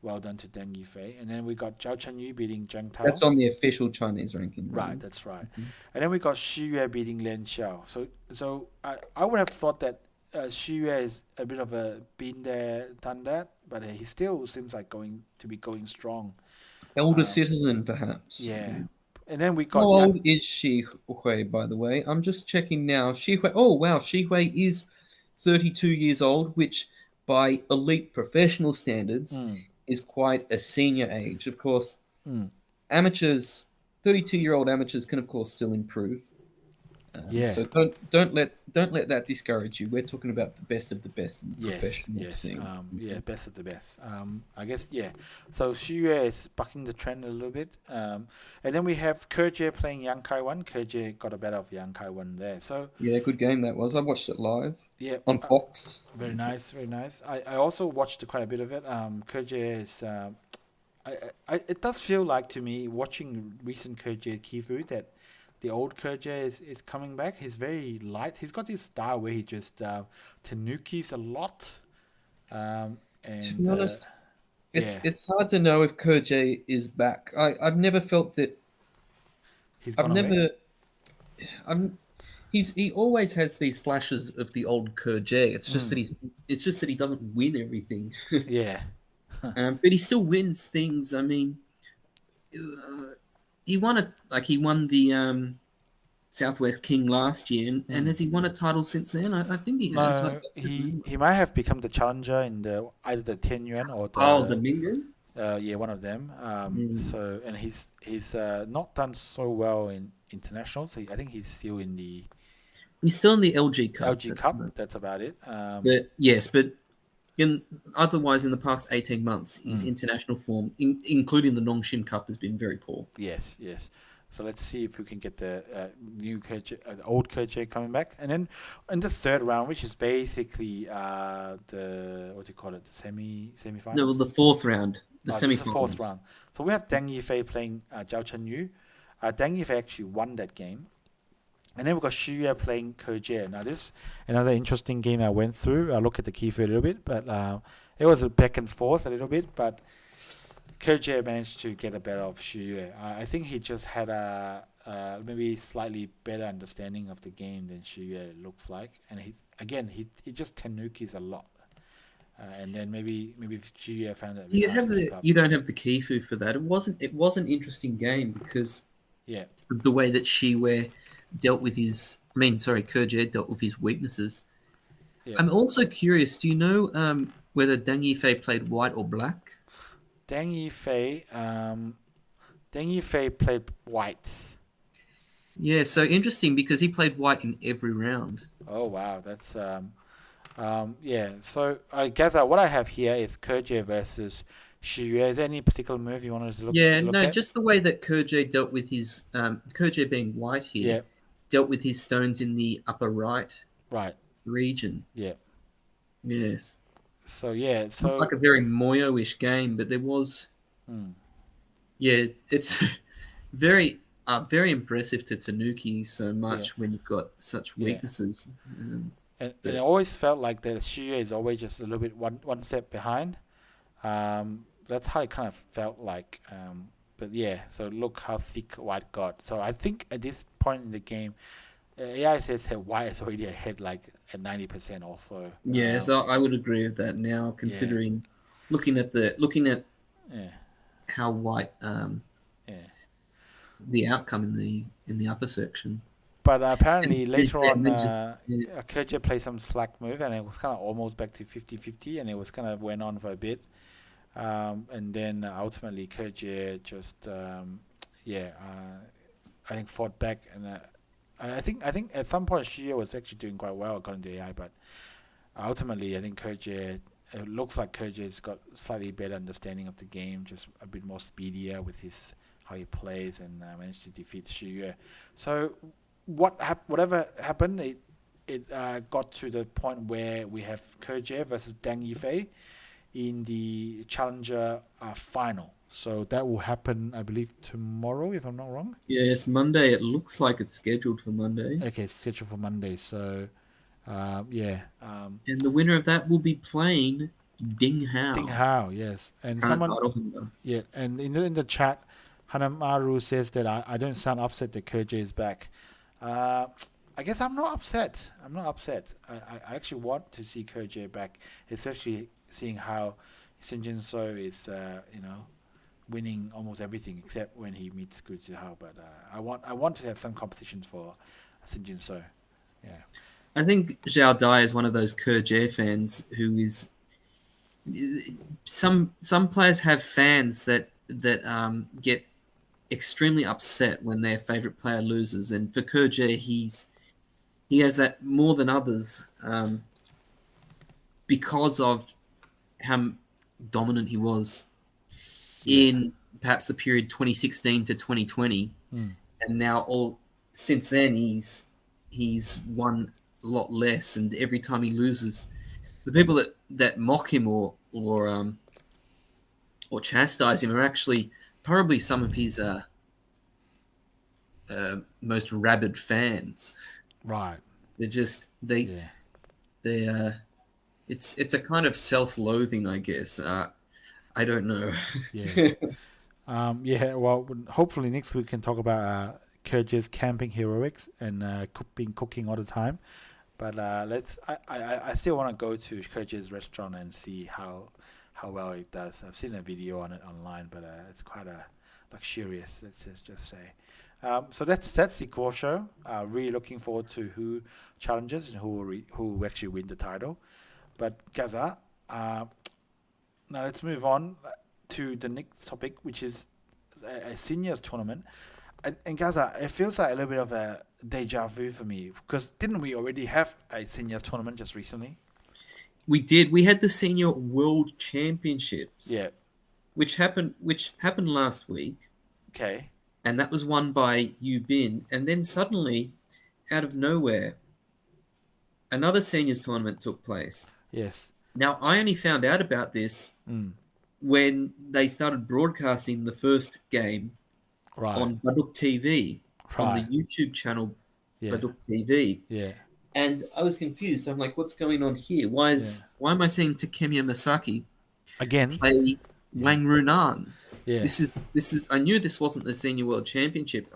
well done to Deng Yifei. And then we got Zhao Chenyu beating Zheng That's Tao. on the official Chinese rankings. That Right, is. that's right. Mhm. And then we got Xu Yue beating Lian Xiao. So I would have thought that Xu Yue is a bit of a been there, done that, but he still seems like going to be going strong. Elder Um, citizen, perhaps. yeah. And then we How got Yang. old is Shi Hui, by the way? I'm just checking now. Shi Hui. Oh, wow. Shi Hui is 32 years old, which by elite professional standards Mm, is quite a senior age. Of course, mm, amateurs, 32-year-old amateurs can, of course, still improve. yeah. So don't let that discourage you. We're talking about the best of the best in the Yes, professional yes, scene. yeah, best of the best. I guess, yeah. So Xu Yue is bucking the trend a little bit. And then we have Kerjie playing Yang Kai-wan. Kerjie got a better of Yang Kai-wan there. So, Yeah, good game that was. I watched it live yeah, on Fox. very nice, very nice. I also watched quite a bit of it. Kerjie is, it does feel like to me, watching recent Kerjie Kifu, that the old Kerjie is coming back. He's very light. He's got this style where he just tanukis a lot. To be And honest, it's yeah, it's hard to know if Kerjay is back. I've never felt that. he's I've gone away. never. I'm. He always has these flashes of the old Kerjay. Mm, It's just that he doesn't win everything. yeah. But he still wins things. I mean, he won the Southwest King last year, and Mm. has he won a title since then? I think he has. I No, don't he remember. might have become the challenger in the either the Ten Yuan or Oh, the the Minion. yeah, one of them. Mm. So and he's not done so well in internationals. I think he's still in the He's still in the LG Cup. LG That's Cup. right. That's about it. But yes, but in otherwise in the past 18 months, his Mm. international form, including the Nongshin Cup, has been very poor. Yes, yes. So let's see if we can get the new Kerche, old Kerche coming back, and then in the third round, which is basically the what do you call it, the No, semi-finals. the fourth round, the This is the fourth semi-finals. round. So we have Deng Yifei playing Zhao Chenyu. Deng Yifei actually won that game, and then we got Xu Yue playing Ke Jie. Now this another interesting game I went through. I look at the key for a little bit, but it was a back and forth a little bit, but Kerjie managed to get a better of Xu Yue. I think he just had a maybe slightly better understanding of the game than Xu Yue looks like, and he just tenukis a lot, and then maybe Xu Yue found it a bit hard to keep up. You don't have the Kifu for that. It was an interesting game because Yeah, of the way that Shiwei dealt with his. I mean, sorry, Kerjay dealt with his weaknesses. yeah. I'm also curious. Do you know whether Dang Yifei played white or black? Deng Yifei, Deng Yifei played white. Yeah, so interesting because he played white in every round. Oh wow, that's yeah. So I guess what I have here is Kerjie versus Xu Yue. Is there any particular move you wanted Yeah, to look no, at? just the way that Kerjay dealt with his Kerjay being white here, Yeah, dealt with his stones in the upper right right. region. Yeah. Yes, So yeah, looked so like a very Moyo-ish game, but there was mm, yeah, it's very impressive to Tanuki so yeah, much when you've got such yeah. weaknesses. And it But always felt like the Shia is always just a little bit one step behind. That's how it kind of felt like. But yeah, so look how thick White got. So I think at this point in the game, AI says that White is already ahead, like at 90% also. yes, I would agree with that now, Yeah, considering looking at yeah, how white yeah. the outcome in the upper section. But And apparently yeah, later and on, then just yeah. Kerja played some slack move, and it was kind of almost back to 50-50, and it was kind of went on for a bit. And then ultimately Kerja just yeah, I think fought back, and I think at some point Shia was actually doing quite well according to AI, but ultimately I think Kerja, it looks like Kerja's got slightly better understanding of the game, just a bit more speedier with his how he plays, and managed to defeat Shiyue. So whatever happened, it got to the point where we have Kerja versus Dang Yifei in the Challenger final. So that will happen, I believe, tomorrow, if I'm not wrong. Yes, Monday. It looks like it's scheduled for Monday. Okay, it's scheduled for Monday. So, yeah. And the winner of that will be playing Ding Ding Hao, Hao, yes. And current someone, title holder. yeah, and in the chat, Hanamaru says that I don't sound upset that Kerje is back. Uh, I guess I'm not upset. I'm not upset. I actually want to see Kerje back, especially seeing how Shin Jinseo is, winning almost everything except when he meets Guoshou. But I want to have some competition for Shin Jinseo. Yeah. I think Zhao Dai is one of those Kerr fans who is. Some players have fans that get extremely upset when their favorite player loses, and for Kerr, he has that more than others because of how dominant he was Yeah. in perhaps the period 2016 to 2020, Mm. and now all since then he's won a lot less, and every time he loses, the people that mock him or chastise him are actually probably some of his most rabid fans. Right. They're just Yeah. they it's a kind of self-loathing, I guess. I don't know. Yeah. Yeah. Well, hopefully next week we can talk about Kerje's camping heroics and cooking all the time. But let's. I still want to go to Kerje's restaurant and see how well it does. I've seen a video on it online, but it's quite luxurious. Let's just say. So that's the core show. Really looking forward to who challenges and who will actually win the title. But Gaza, now let's move on to the next topic, which is a seniors tournament. And Gaza, it feels like a little bit of a deja vu for me because didn't we already have a seniors tournament just recently? We did. We had the Senior World Championships, Yeah. which happened last week, Okay. and that was won by Yu Bin. And then suddenly, out of nowhere, another seniors tournament took place. Yes. Now, I only found out about this Mm. when they started broadcasting the first game Right. on Baduk TV, on the Right. YouTube channel Yeah. Baduk TV. Yeah. And I was confused. I'm like, what's going on here? Why Yeah. am I seeing Takemiya Masaki Again. play Yeah. Wang Runan? Yeah. This is. I knew this wasn't the Senior World Championship.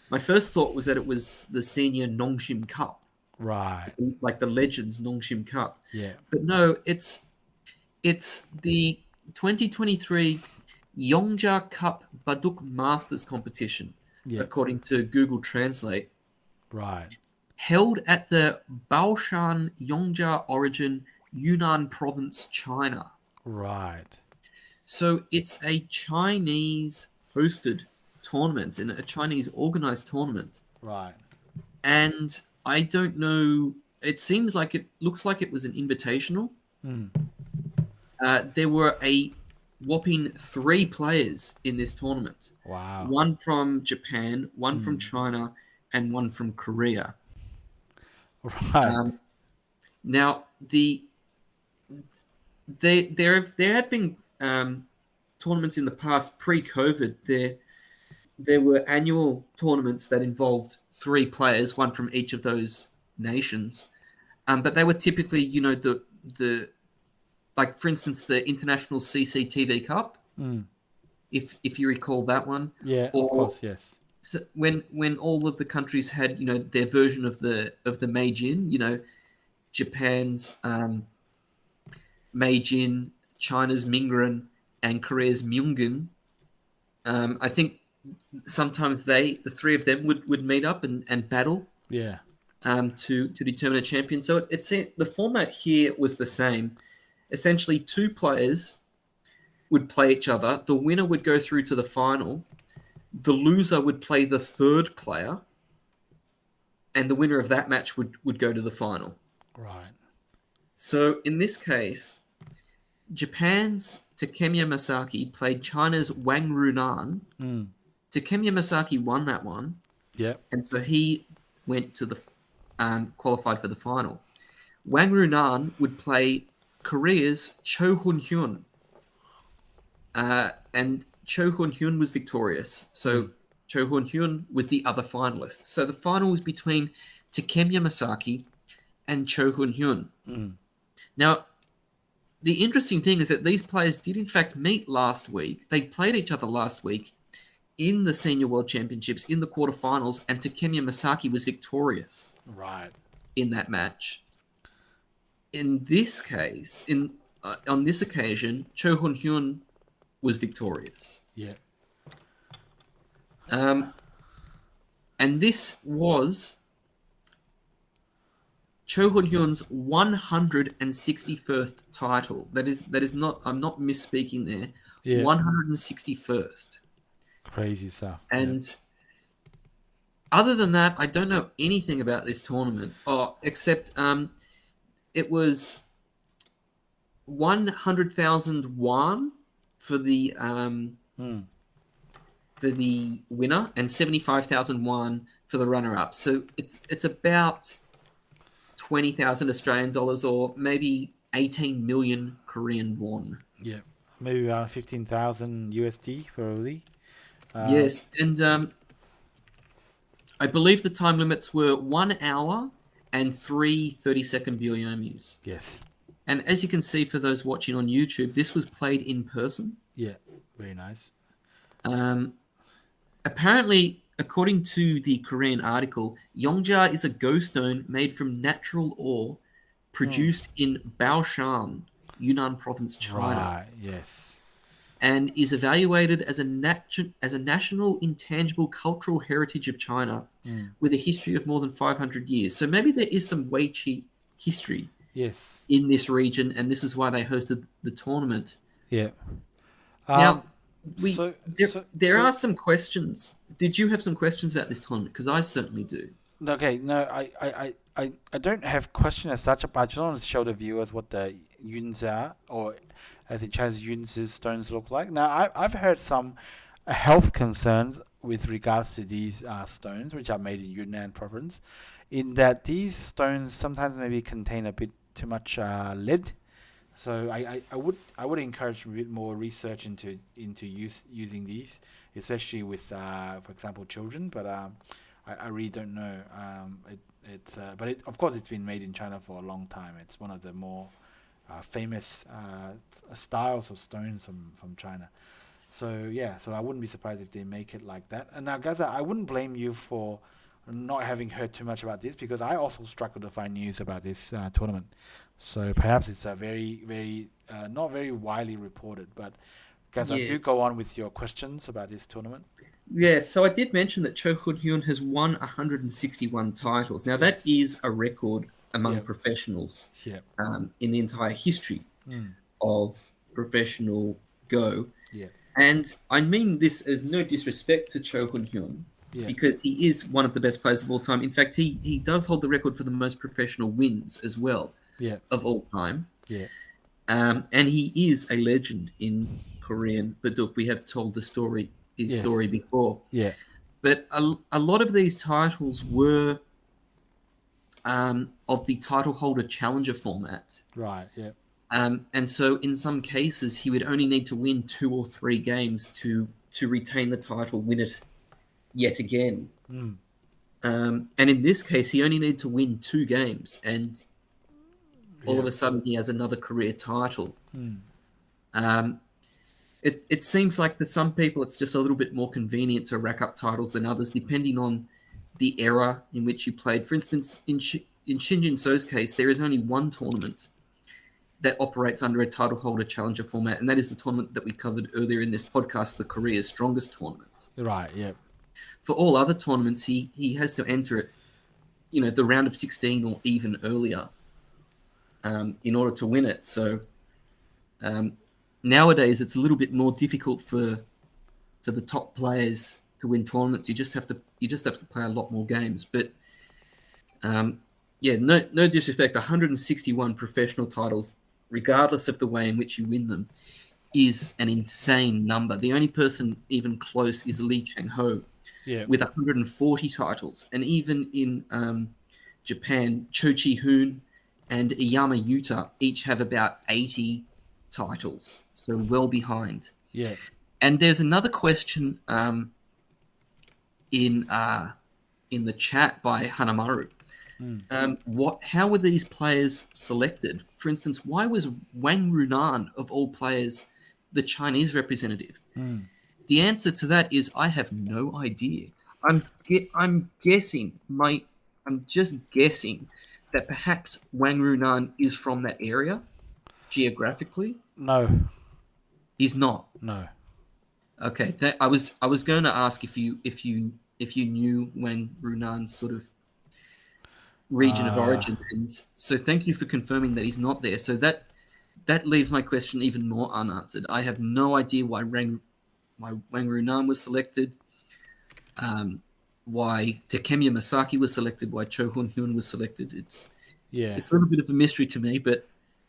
My first thought was that it was the Senior Nongshim Cup, Right. like the Legends Nongshim Cup. Yeah. But no, it's the 2023 Yeongja Cup Baduk Masters competition, Yeah. according to Google Translate, Right. held at the Baoshan Yeongja Origin, Yunnan Province, China. Right. So it's a Chinese hosted tournament and a Chinese organized tournament. Right. And I don't know, it looks like it was an invitational. Mm. There were a whopping 3 players in this tournament. Wow. One from Japan, one from China, and one from Korea. Right. Now, there have been tournaments in the past pre-COVID. There were annual tournaments that involved 3 players, one from each of those nations, but they were typically, the like, for instance, the International CCTV Cup, if you recall that one. Yeah. Or Of course. Yes. so when all of the countries had their version of the Meijin, Japan's Meijin, China's Mingren, and Korea's Myungin. I think sometimes the 3 of them would meet up and battle Yeah. to determine a champion. So the format here was the same. Essentially, 2 players would play each other. The winner would go through to the final. The loser would play the 3rd player, and the winner of that match would go to the final. Right. So in this case, Japan's Takemiya Masaki played China's Wang Runan. Takemiya Masaki won that one, Yeah. and so he went to the qualified for the final. Wang Runan would play Korea's Cho Hun-hyun. And Cho Hun-hyun was victorious. So Cho Hun-hyun was the other finalist. So the final was between Takemiya Masaki and Cho Hun-hyun. Now, the interesting thing is that these players did in fact meet last week. They played each other last week in the Senior World Championships in the quarterfinals, and Takemiya Masaki was victorious in that match. In this case, on this occasion, Cho Hun-hyun was victorious. Yeah. And this was Cho Hun-hyun's 161st title. That is not, I'm not misspeaking there. Yeah. 161st. Crazy stuff. And other than that, I don't know anything about this tournament. Except it was 100,000 won for the winner and 75,000 won for the runner-up. So it's about 20,000 Australian dollars, or maybe 18 million Korean won. Yeah, maybe around 15,000 USD probably. Yes, and I believe the time limits were 1 hour and 3 30-second byomis. Yes. And as you can see, for those watching on YouTube, this was played in person. Yeah, very nice. Apparently, according to the Korean article, Yeongja is a ghost stone made from natural ore produced in Baoshan, Yunnan province, China. Right, yes. And is evaluated as a national intangible cultural heritage of China with a history of more than 500 years. So maybe there is some Weiqi history in this region, and this is why they hosted the tournament. Yeah. Now, there are some questions. Did you have some questions about this tournament? Because I certainly do. Okay, no, I don't have question as such, but I just want to show the viewers what the Yunza, or as in Chinese, Yunzi stones look like. Now, I've heard some health concerns with regards to these stones, which are made in Yunnan province, in that these stones sometimes maybe contain a bit too much lead. So I would encourage a bit more research into using these, especially with for example children. But I really don't know. But of course it's been made in China for a long time. It's one of the more famous styles of stones from China. So yeah, so I wouldn't be surprised if they make it like that. And now, Gaza, I wouldn't blame you for not having heard too much about this, because I also struggled to find news about this tournament. So perhaps it's a very, very not very widely reported. But Gaza, do go on with your questions about this tournament. Yeah, so I did mention that Cho Hun-hyun has won 161 titles. Now that is a record among professionals in the entire history of professional Go. Yeah. And I mean this as no disrespect to Cho Hun-hyun, because he is one of the best players of all time. In fact, he does hold the record for the most professional wins as well of all time. Yeah. And he is a legend in Korean Baduk. We have told his story before. Yeah. But a lot of these titles were of the title holder challenger format. Right, yeah. And so in some cases, he would only need to win 2 or 3 games to retain the title, win it yet again. And in this case, he only needed to win 2 games, and all of a sudden he has another career title. It seems like for some people it's just a little bit more convenient to rack up titles than others, depending on the era in which you played. For instance, in Shin Jinseo's case, there is only one tournament that operates under a title holder challenger format, and that is the tournament that we covered earlier in this podcast, the Korea's Strongest Tournament. Right, yeah. For all other tournaments, he has to enter it, the round of 16 or even earlier, in order to win it. So nowadays, it's a little bit more difficult for the top players to win tournaments. You just have to play a lot more games. But no disrespect, 161 professional titles, regardless of the way in which you win them, is an insane number. The only person even close is Lee Chang-ho with 140 titles. And even in Japan, Cho Chi-hoon and Iyama Yuta each have about 80 titles, so well behind. Yeah. And there's another question in the chat by Hanamaru. How were these players selected? For instance, why was Wang Runan, of all players, the Chinese representative? The answer to that is I have no idea. I'm guessing. I'm just guessing that perhaps Wang Runan is from that area geographically. No. He's not. No. Okay. I was going to ask if you knew Wang Runan's sort of region of origin, and so thank you for confirming that he's not there. So that leaves my question even more unanswered. I have no idea why Wang Runan was selected, why Takemiya Masaki was selected, why Cho Hun Hyun was selected. It's Yeah. a little bit of a mystery to me, but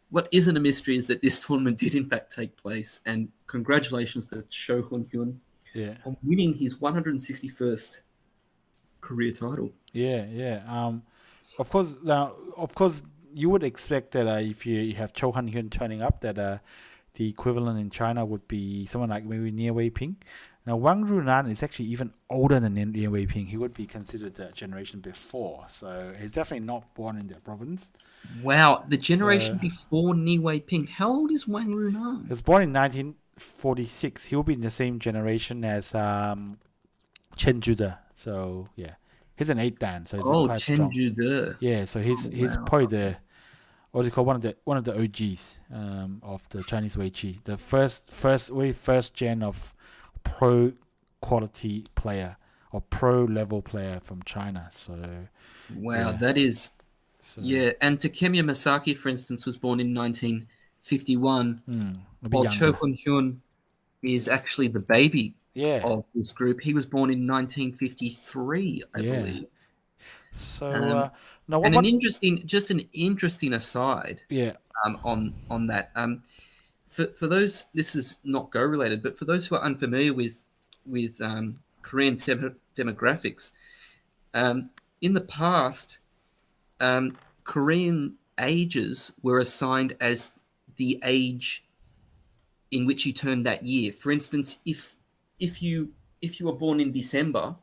what isn't a mystery is that this tournament did in fact take place, and congratulations to Cho Hun Hyun Yeah. on winning his 161st career title. Yeah. Of course, you would expect that if you have Cho Han Hyun turning up, that the equivalent in China would be someone like maybe Nie Wei Ping. Now, Wang Runan is actually even older than Nie Wei Ping. He would be considered the generation before, so he's definitely not born in that province. Wow, the generation before Nie Wei Ping. How old is Wang Runan? He was born in 1946. He'll be in the same generation as Chen Jude. So yeah, he's an 8 dan, so he's quite Chen strong. Jude. Yeah, so he's wow. probably the what do you call one of the OGs of the Chinese Weiqi, the very first gen of pro quality player or pro level player from China. So Wow, yeah. that is So, yeah. And Takemiya Masaki, for instance, was born in 1951, a bit while Cho younger. Hun Hyun is actually the baby Yeah, of this group. He was born in 1953, I yeah. believe. So now And what? an interesting aside Yeah, on that. For those, this is not Go related, but for those who are unfamiliar with Korean demographics, in the past, Korean ages were assigned as the age in which you turned that year. For instance, if you were born in December,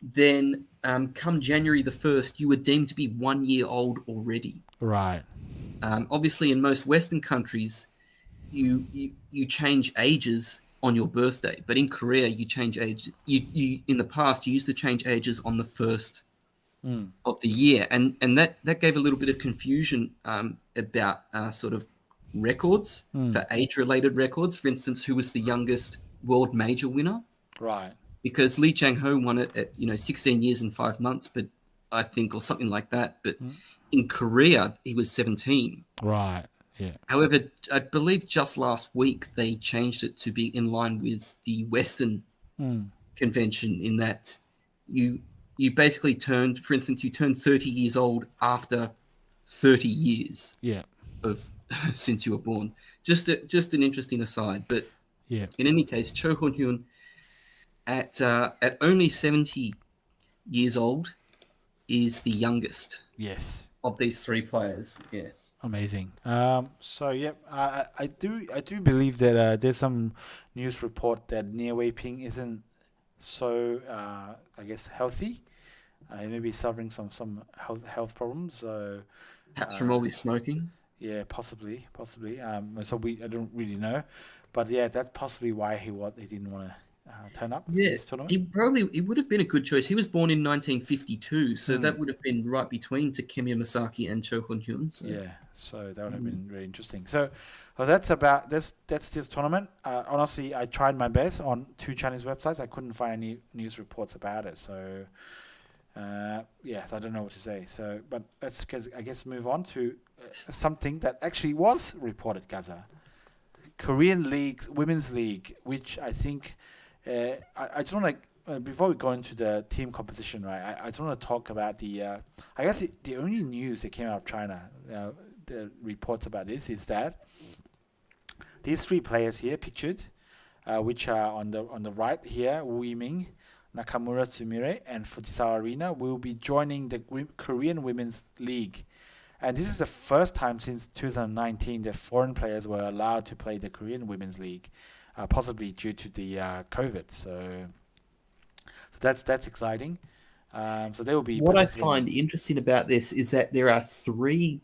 then come January the 1st, you were deemed to be 1 year old already. right. Obviously, in most Western countries, you change ages on your birthday, but in Korea, you change age. You in the past, you used to change ages on the 1st of the year, and that gave a little bit of confusion about sort of records for age-related records. For instance, who was the youngest world major winner? Right. Because Lee Chang-ho won it at 16 years and 5 months, but I think, or something like that. But in Korea, he was 17. Right. Yeah. However, I believe just last week they changed it to be in line with the Western convention, in that you basically turned, for instance, you turned 30 years old after 30 years Yeah. of since you were born. Just an interesting aside. But Yeah. in any case, Cho Hun Hyun at only 70 years old is the youngest Yes. of these three players. Yes. Amazing. So yeah, I do believe that there's some news report that Nie Wei Ping isn't so I guess healthy. He may be suffering some health problems. So Perhaps from all his smoking. yeah, possibly. So I don't really know, but yeah, that's possibly why he didn't want to turn up to Yeah, this tournament. he would have been a good choice. He was born in 1952, so that would have been right between Takemiya Masaki and Cho Hun Hyun. So. Yeah, so that would have been very interesting. So that's this tournament. Honestly, I tried my best on 2 Chinese websites. I couldn't find any news reports about it. So yeah, I don't know what to say. So, but let's I guess move on to something that actually was reported, Gaza. Korean League, Women's League, which I think I just want to before we go into the team competition, right? I just want to talk about the I guess the only news that came out of China, the reports about this, is that these 3 players here pictured, which are on the right here, Wu Yiming, Nakamura Sumire, and Fujisawa Arena, will be joining the Korean Women's League And this is the first time since 2019 that foreign players were allowed to play the Korean Women's League, possibly due to the COVID. So that's exciting. So they will be What I participating. find interesting about this is that there are 3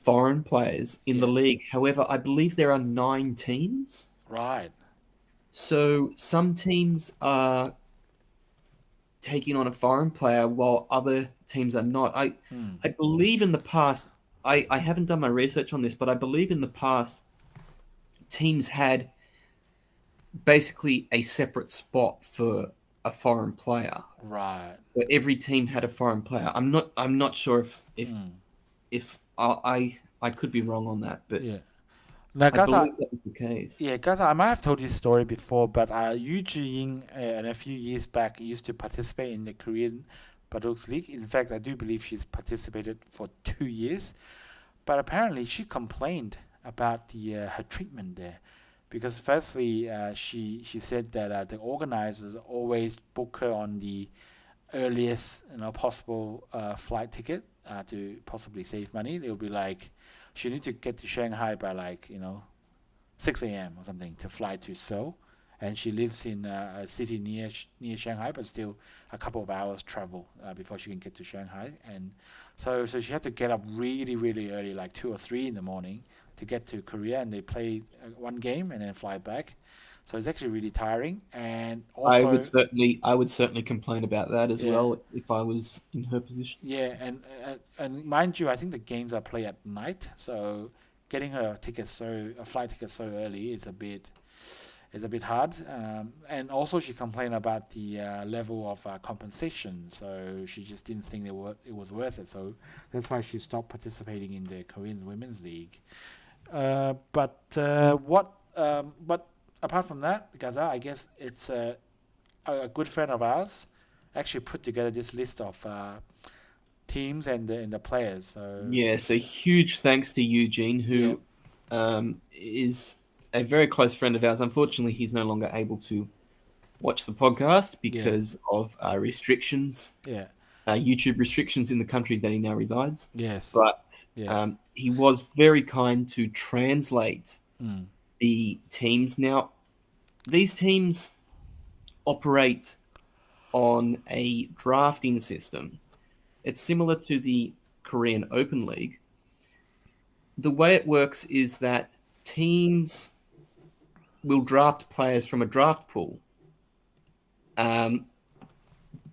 foreign players in the Yeah, league. However, I believe there are 9 teams. right. So some teams are taking on a foreign player while other teams are not. Hmm. I believe in the past, I haven't done my research on this, but I believe in the past teams had basically a separate spot for a foreign player. Right. So every team had a foreign player. I'm not sure Hmm. if I could be wrong on that, but Yeah. Now, I guys, believe that was the case. yeah, guys, I might have told you this story before, but Eugene, and a few years back, used to participate in the Korean Baduk League. In fact, I do believe she's participated for 2 years. But apparently, she complained about the her treatment there, because firstly, she said that the organizers always book her on the earliest possible flight ticket to possibly save money. It'll be like she need to get to Shanghai by 6 a.m. or something to fly to Seoul, and she lives in a city near Shanghai, but still a couple of hours travel before she can get to Shanghai. And so she had to get up really really early, like 2 or 3 in the morning, to get to Korea, and they play one game and then fly back. So it's actually really tiring, and also I would certainly complain about that as yeah. well if I was in her position. Yeah, and mind you, I think the games are played at night, so getting a flight ticket so early is a bit hard. And also she complained about the level of compensation, so she just didn't think it was worth it. So that's why she stopped participating in the Korean Women's League. But apart from that, Gaza, I guess it's a good friend of ours actually put together this list of teams and the players. So Yeah, so huge thanks to Eugene, yeah, who is a very close friend of ours. Unfortunately, he's no longer able to watch the podcast yeah, because of restrictions, yeah, YouTube restrictions in the country that he now resides. yes, But yeah, he was very kind to translate mm, the teams. Now, these teams operate on a drafting system. It's similar to the Korean Open League. The way it works is that teams will draft players from a draft pool, um,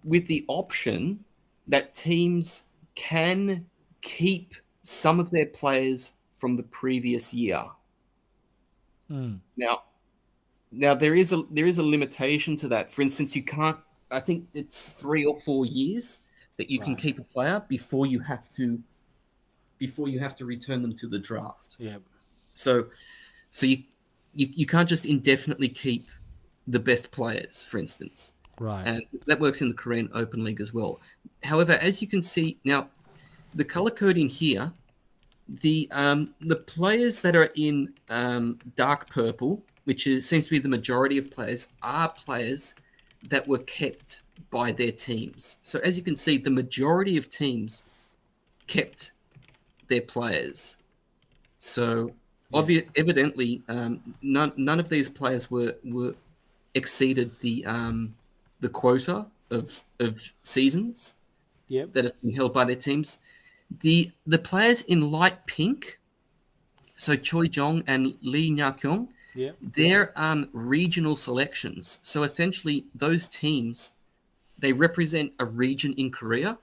with the option that teams can keep some of their players from the previous year. mm, Now, there is a limitation to that. For instance, you can't. I think it's 3 or 4 years that you can right, keep a player before you have to return them to the draft. yeah, So so you can't just indefinitely keep the best players, for instance. right, And that works in the Korean Open League as well. However, as you can see now, the color coding here, the players that are in dark purple, which seems to be the majority of players, are players that were kept by their teams. So as you can see, the majority of teams kept their players. So yeah, evidently, none of these players were exceeded the quota of seasons yep, that have been held by their teams. The players in light pink, so Choi Jong and Lee Nya Kyung, yep, they're regional selections. So essentially, those teams, they represent a region in Korea,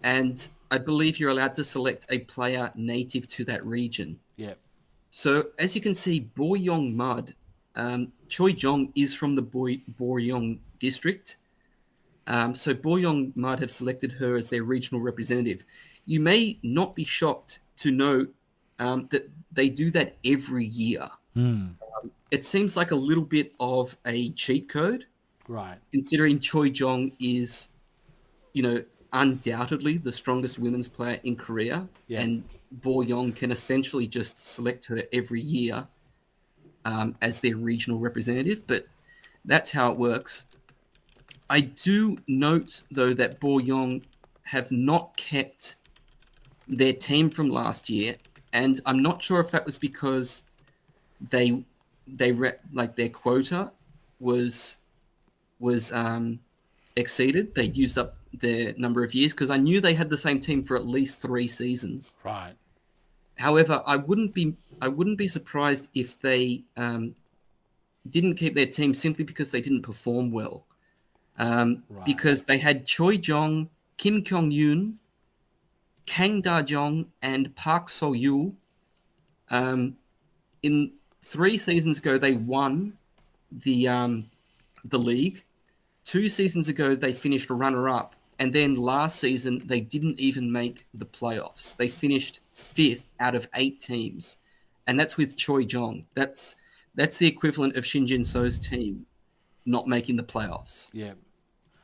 and I believe you're allowed to select a player native to that region. yep, So as you can see, Boryong Mud, Choi Jong is from the Boryong district. So Boryong Mud have selected her as their regional representative. You may not be shocked to know that they do that every year. mm, It seems like a little bit of a cheat code, right, considering Choi Jong is, undoubtedly the strongest women's player in Korea, yep, and Boryong can essentially just select her every year as their regional representative. But that's how it works. I do note, though, that Boryong have not kept their team from last year, and I'm not sure if that was because they like their quota was exceeded. They used up their number of years because I knew they had the same team for at least 3 seasons. Right. However, I wouldn't be surprised if they didn't keep their team simply because they didn't perform well. Right. Because they had Choi Jong, Kim Kyung Yoon, Kang Da Jong, and Park So Yul. In 3 seasons ago, they won the league. 2 seasons ago, they finished runner up, and then last season they didn't even make the playoffs. They finished fifth out of 8 teams, and that's with Choi Jong. That's the equivalent of Shin Jinseo's team not making the playoffs. Yeah.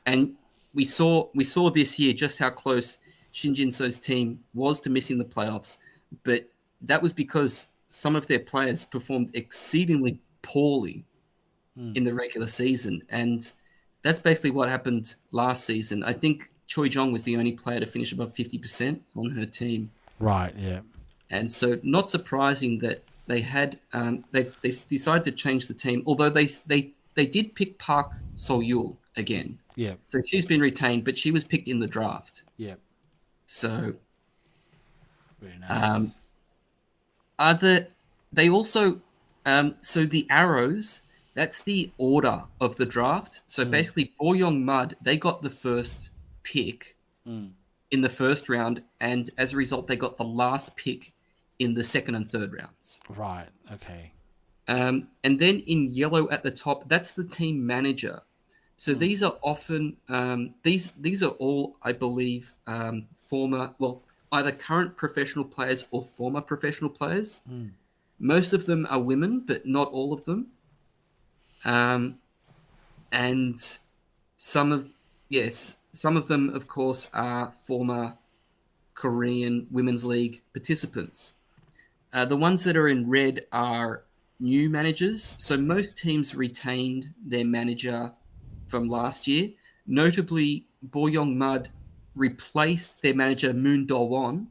And we saw this year just how close Shin Jinseo's team was to missing the playoffs, but that was because some of their players performed exceedingly poorly in the regular season, and that's basically what happened last season. I think Choi Jong was the only player to finish above 50% on her team, Right. Yeah. and so not surprising that they had they've decided to change the team. Although they did pick Park So Yul again, Yeah. so she's been retained, but she was picked in the draft. Yeah. So Very um, nice. they also so the arrows, that's the order of the draft. So basically Boyoung Mud, they got the first pick in the first round, and as a result they got the last pick in the second and third rounds. Right. Okay. And then in yellow at the top, that's the team manager. So these are often these are all, I believe, former, well, either current professional players or former professional players. Most of them are women, but not all of them. And some of them, of course, are former Korean Women's League participants. The ones that are in red are new managers. So most teams retained their manager from last year. Notably, Boyoung Mud replaced their manager Moon Do-won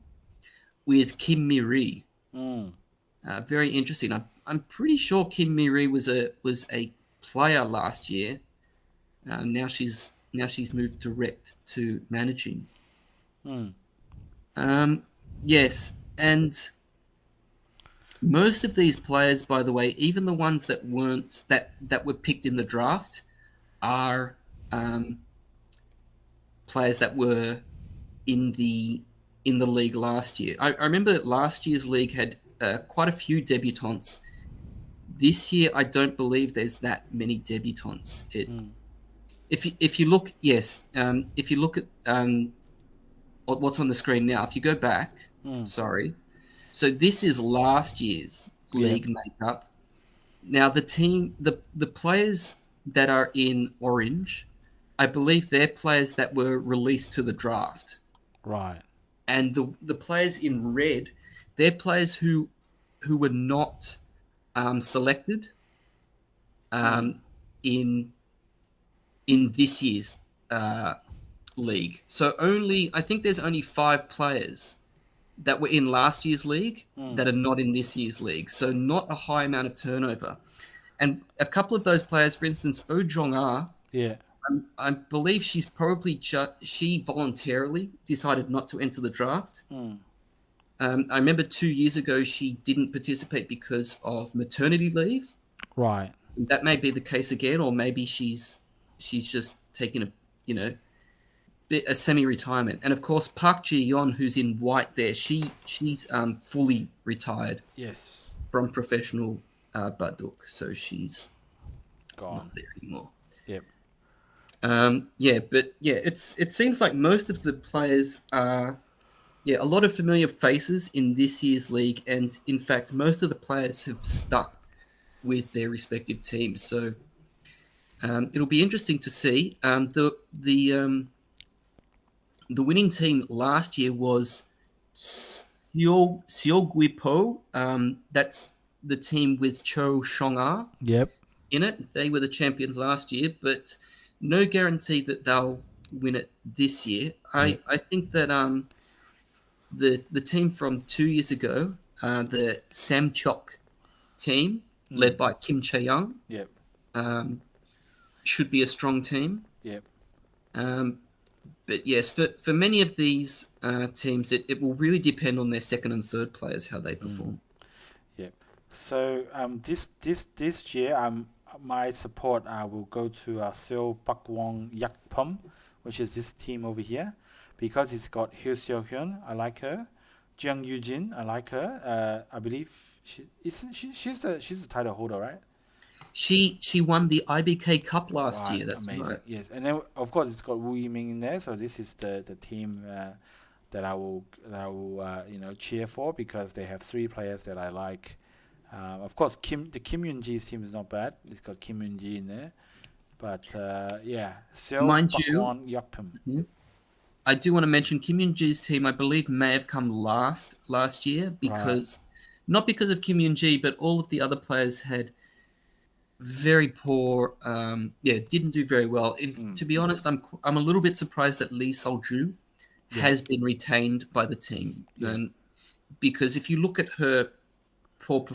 with Kim Mi-ri. Very interesting. I'm pretty sure Kim Mi-ri was a player last year. Now she's moved direct to managing. Yes, and most of these players, by the way, even the ones that weren't that were picked in the draft, are players that were in the league last year. I remember that last year's league had quite a few debutantes. This year, I don't believe there's that many debutantes. If you look, yes, if you look at what's on the screen now, if you go back, sorry, so this is last year's league makeup. Now the players that are in orange, I believe they're players that were released to the draft. Right. And the players in red, they're players who were not selected in this year's league. So I think there's only 5 players that were in last year's league that are not in this year's league. So not a high amount of turnover. And a couple of those players, for instance, Oh Jong-ah, Yeah. I believe she's probably she voluntarily decided not to enter the draft. I remember 2 years ago she didn't participate because of maternity leave. Right. That may be the case again, or maybe she's just taking a semi-retirement. And of course, Park Ji-yeon, who's in white there, she's fully retired Yes. from professional Baduk, so she's Gone. not there anymore. Yep. It seems like most of the players are a lot of familiar faces in this year's league, and in fact, most of the players have stuck with their respective teams. So it'll be interesting to see. The winning team last year was Seogwipo. That's the team with Cho Shong-ah Yep. in it. They were the champions last year, but no guarantee that they'll win it this year. I think that the team from 2 years ago, the Samchok team, led by Kim Chae-young, Yep. should be a strong team. Yep. But yes, for many of these teams, it will really depend on their second and third players how they perform. Yep. So this year my support will go to Seo Pakwon Yakpom, which is this team over here, because it's got Hyo Seo Hyun. I like her. Jung Yujin. I like her. I believe she's the title holder, right? She won the IBK Cup last Right, year. That's amazing. right. Yes, and then of course it's got Wu Yiming in there. So this is the team that I will cheer for, because they have three players that I like. Of course, the Kim Yoon Ji's team is not bad. It's got Kim Yoon Ji in there, but Seo Mind you, Pakwon Yakpom. I do want to mention Kim Yoon Ji's team. I believe may have come last year because not because of Kim Yoon Ji, but all of the other players had very poor. Didn't do very well. To be honest, I'm a little bit surprised that Lee Sol-ju has been retained by the team, and because if you look at her poor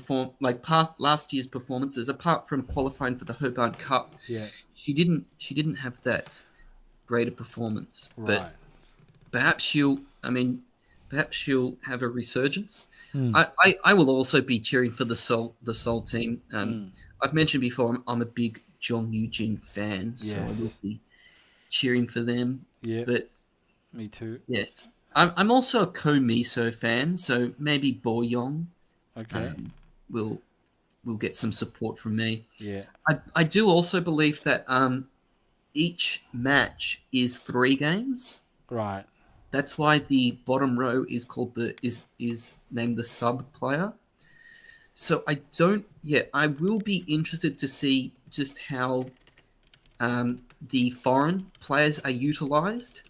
last year's performances, apart from qualifying for the Hobart Cup, she didn't have that great a performance. Right. But perhaps she'll have a resurgence. I will also be cheering for the Seoul team. I've mentioned before I'm a big Jong Yoo-jin fan, so I will be cheering for them. Yeah, but me too. Yes, I'm also a Ko Miso fan, so maybe Bo Young will get some support from me. Yeah, I do also believe that each match is 3 games. Right. That's why the bottom row is called is named the sub player. So I will be interested to see just how the foreign players are utilized.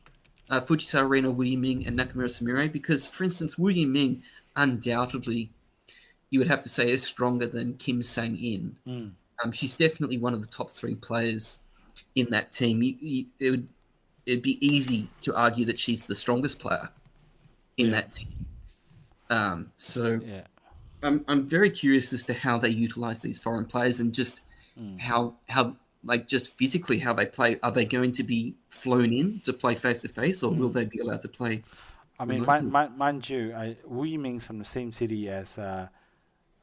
Fujisa Arena, Wu Yiming, and Nakamura Sumire, because, for instance, Wu Yiming undoubtedly, you would have to say, is stronger than Kim Sang-in. She's definitely one of the top 3 players in that team. It'd be easy to argue that she's the strongest player in that team. I'm very curious as to how they utilize these foreign players and just how just physically how they play. Are they going to be flown in to play face to face, or will they be allowed to play? I mean, mind you, Wu Yiming's from the same city as Yu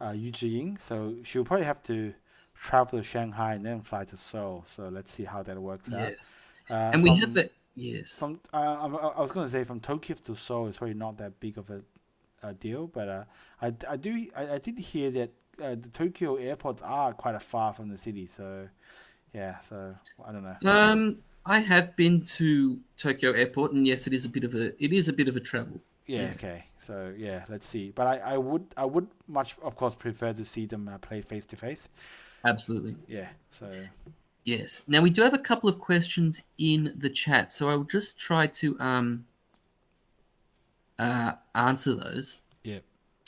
Zhiying, so she'll probably have to travel to Shanghai and then fly to Seoul. So let's see how that works out. And we have that. Yes. I was going to say from Tokyo to Seoul is probably not that big of a deal, but I did hear that the Tokyo airports are quite far from the city. So so I don't know. I have been to Tokyo Airport, and yes, it is a bit of a travel. Yeah. Okay. So let's see. But I would much, of course, prefer to see them play face to face. Absolutely. Yeah. So. Yes. Now we do have a couple of questions in the chat, so I will just try to answer those. Yeah.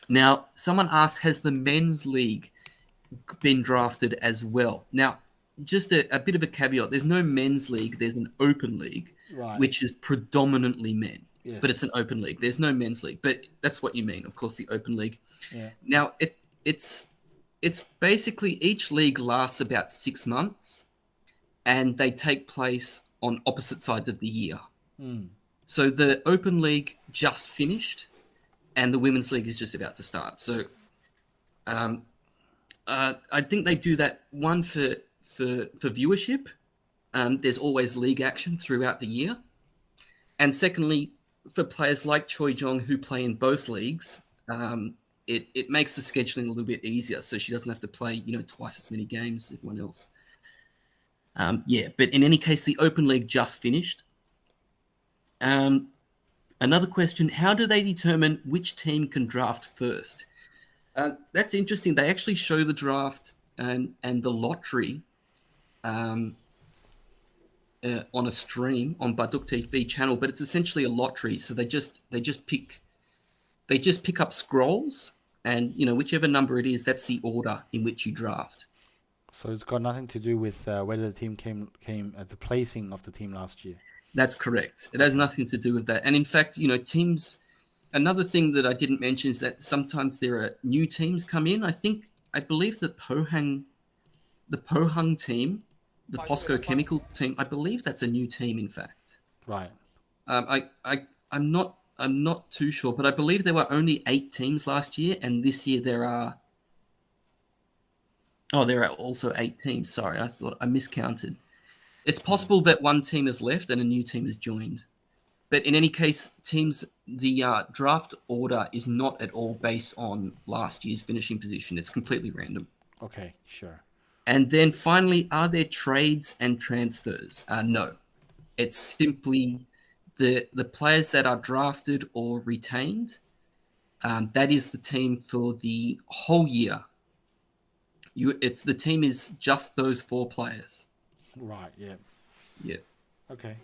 Now, someone asked, has the men's league been drafted as well? Now, just a bit of a caveat. There's no men's league. There's an open league, which is predominantly men. Yes. But it's an open league. There's no men's league. But that's what you mean, of course, the open league. Yeah. Now, it's basically each league lasts about 6 months, and they take place on opposite sides of the year. So the open league just finished, and the women's league is just about to start. So I think they do that, one, for viewership. There's always league action throughout the year. And secondly, for players like Choi Jong who play in both leagues, it makes the scheduling a little bit easier, so she doesn't have to play twice as many games as everyone else. But in any case, the Open League just finished. Another question, how do they determine which team can draft first? That's interesting. They actually show the draft and the lottery on a stream on Baduk TV channel, but it's essentially a lottery. So they just pick up scrolls, and whichever number it is, that's the order in which you draft. So it's got nothing to do with whether the team came at the placing of the team last year. That's correct. It has nothing to do with that. And in fact, teams, another thing that I didn't mention is that sometimes there are new teams come in. I believe the Pohang team, the POSCO Chemical team, I believe that's a new team. In fact, Right. um, I I I'm not too sure, but I believe there were only 8 teams last year, and this year there are also 8 teams. Sorry, I thought I miscounted. It's possible that one team has left and a new team has joined. But in any case, the draft order is not at all based on last year's finishing position. It's completely random. Okay. Sure. And then finally, are there trades and transfers? No. It's simply the players that are drafted or retained. That is the team for the whole year. The team is just those 4 players. Right. Yeah. Yeah. Okay.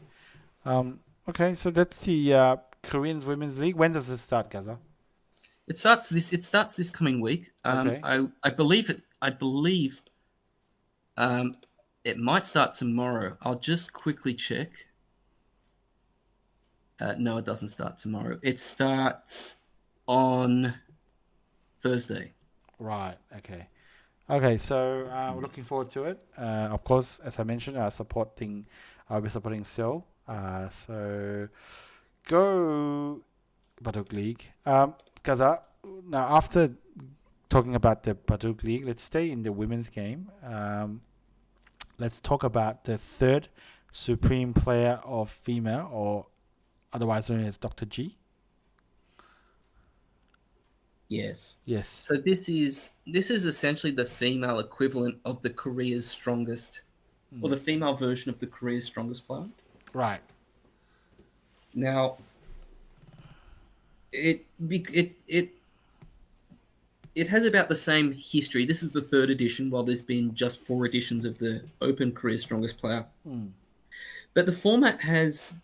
Okay. So that's the Korean Women's League. When does it start, Gaza? It starts this coming week. Okay. I believe it. I believe it might start tomorrow. I'll just quickly check. No, it doesn't start tomorrow. It starts on Thursday. Right. Okay. Okay. So we're looking Yes. forward to it. Of course, as I mentioned, I'll be supporting Seoul. So go Baduk League. Gaza. Now, after talking about the Baduk League, let's stay in the women's game. Let's talk about the third supreme player of female, or otherwise known as Dr. G. Yes. Yes. So this is essentially the female equivalent of the Korea's strongest, or the female version of the Korea's strongest player. Right. Now, it has about the same history. This is the 3rd edition, while there's been just 4 editions of the Open Korea's Strongest Player. But the format has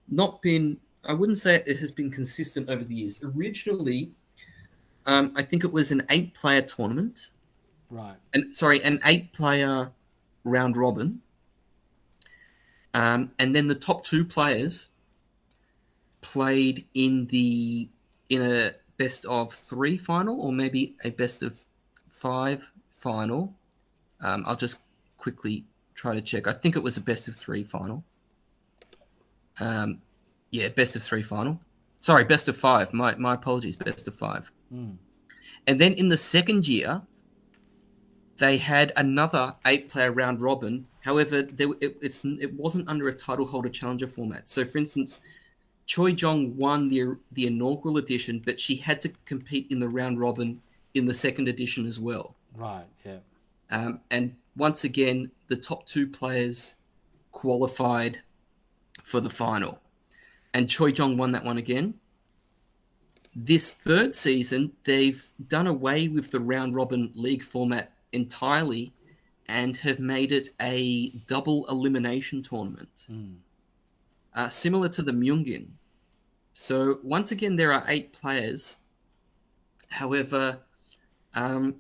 not been, I wouldn't say it has been consistent over the years. Originally, I think it was an 8-player tournament. Right. An 8-player round robin. And then the top 2 players played in a best of 3 final, or maybe a best of 5 final. I'll just quickly try to check. I think it was a best of 3 final. Best of 3 final. Sorry, best of 5. My apologies, best of 5. And then in the second year, they had another 8-player round robin. However, it wasn't under a title holder challenger format. So, for instance, Choi Jong won the inaugural edition, but she had to compete in the round robin in the second edition as well. Right. Yeah. And once again, the top 2 players qualified for the final. And Choi Jong won that one again. This 3rd season, they've done away with the round robin league format entirely and have made it a double elimination tournament, similar to the Myeongin. So once again, there are 8 players. However, to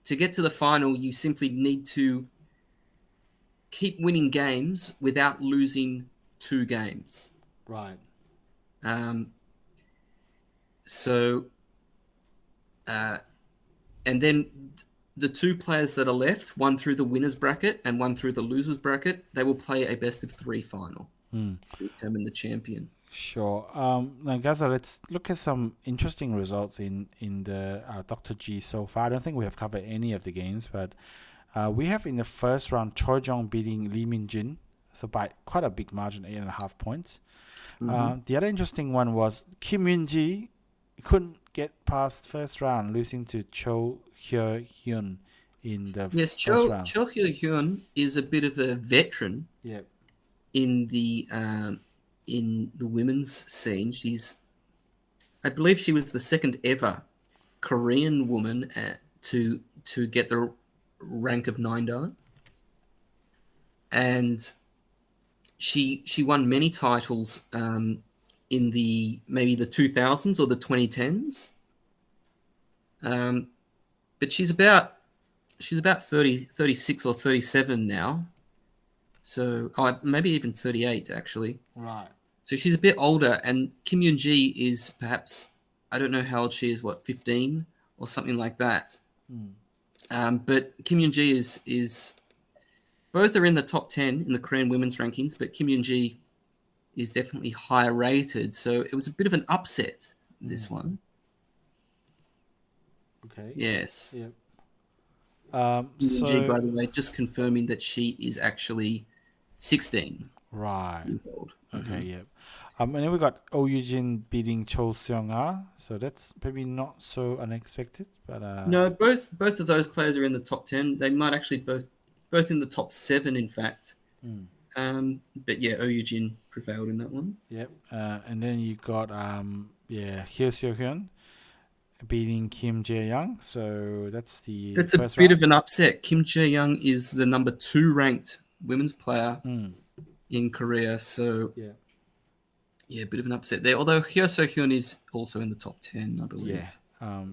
get to the final, you simply need to keep winning games without losing 2 games. Right. And then the 2 players that are left, one through the winners bracket and one through the losers bracket, they will play a best of 3 final to determine the champion. Sure. Now, Gaza, let's look at some interesting results in the Dr. G so far. I don't think we have covered any of the games, but we have in the first round Choi Jong beating Lee Min Jin, so by quite a big margin, 8.5 points. The other interesting one was Kim Yun Ji couldn't get past first round, losing to Cho Hyo Hyun in the first round. Cho Hyo Hyun is a bit of a veteran. Yep. In the women's scene. I believe she was the second ever Korean woman to get the rank of 9-dan. And she won many titles in maybe the 2000s or the 2010s. But she's about 36 or 37 now. So maybe even 38 actually. Right. So she's a bit older, and Kim Yoon-ji is perhaps, I don't know how old she is, what, 15 or something like that. But Kim Yoon-ji is both are in the top 10 in the Korean women's rankings, but Kim Yoon-ji is definitely higher rated. So it was a bit of an upset, this one. Okay. Yes. Yep. Kim Yoon-ji, by So the way, just confirming that she is actually 16 right. years old. Okay. Yep. And then we got Oh Eugene beating Cho Seong-ah. So that's maybe not so unexpected, but No, both of those players are in the top 10. They might actually both in the top 7, in fact. But yeah, Oh Eugene prevailed in that one. Yep. And then you got Hyo Seo-hyun beating Kim Jae-young. So that's the It's a first bit round. of an upset. Kim Jae-young is the number 2 ranked women's player in Korea. So Yeah. yeah, a bit of an upset there. Although Hyo Seo-hyun is also in the top 10, I believe. Yeah.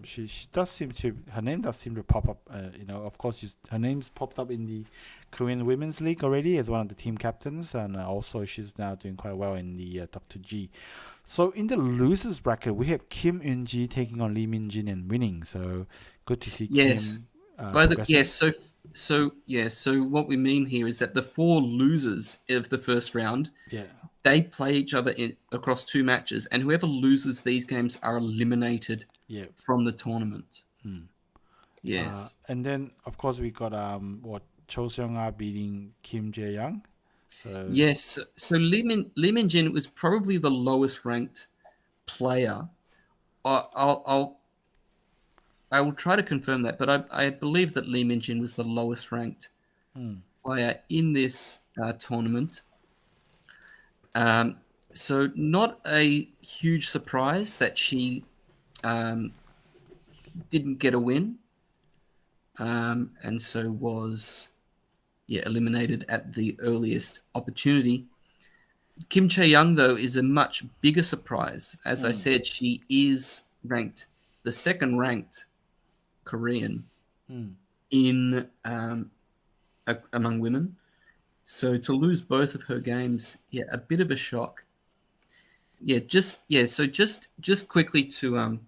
She does seem to, her name does seem to pop up. Of course, her name's popped up in the Korean Women's League already as one of the team captains, and also she's now doing quite well in the Dr. G. So in the losers bracket, we have Kim Eun-ji taking on Lee Min-jin and winning. So good to see Yes. Kim By the progressing. yes, so what we mean here is that the 4 losers of the first round, Yeah. they play each other across 2 matches, and whoever loses these games are eliminated Yeah. from the tournament. Yes. And then of course we got Cho Seong-ah beating Kim Jae-young. So Yes. So Lee Min-jin was probably the lowest ranked player. I will try to confirm that, but I believe that Lee Min-jin was the lowest ranked player in this tournament. So not a huge surprise that she didn't get a win, and so was eliminated at the earliest opportunity. Kim Chae-young, though, is a much bigger surprise. As I said, she is ranked the second ranked Korean in among women. So to lose both of her games, a bit of a shock. So just quickly to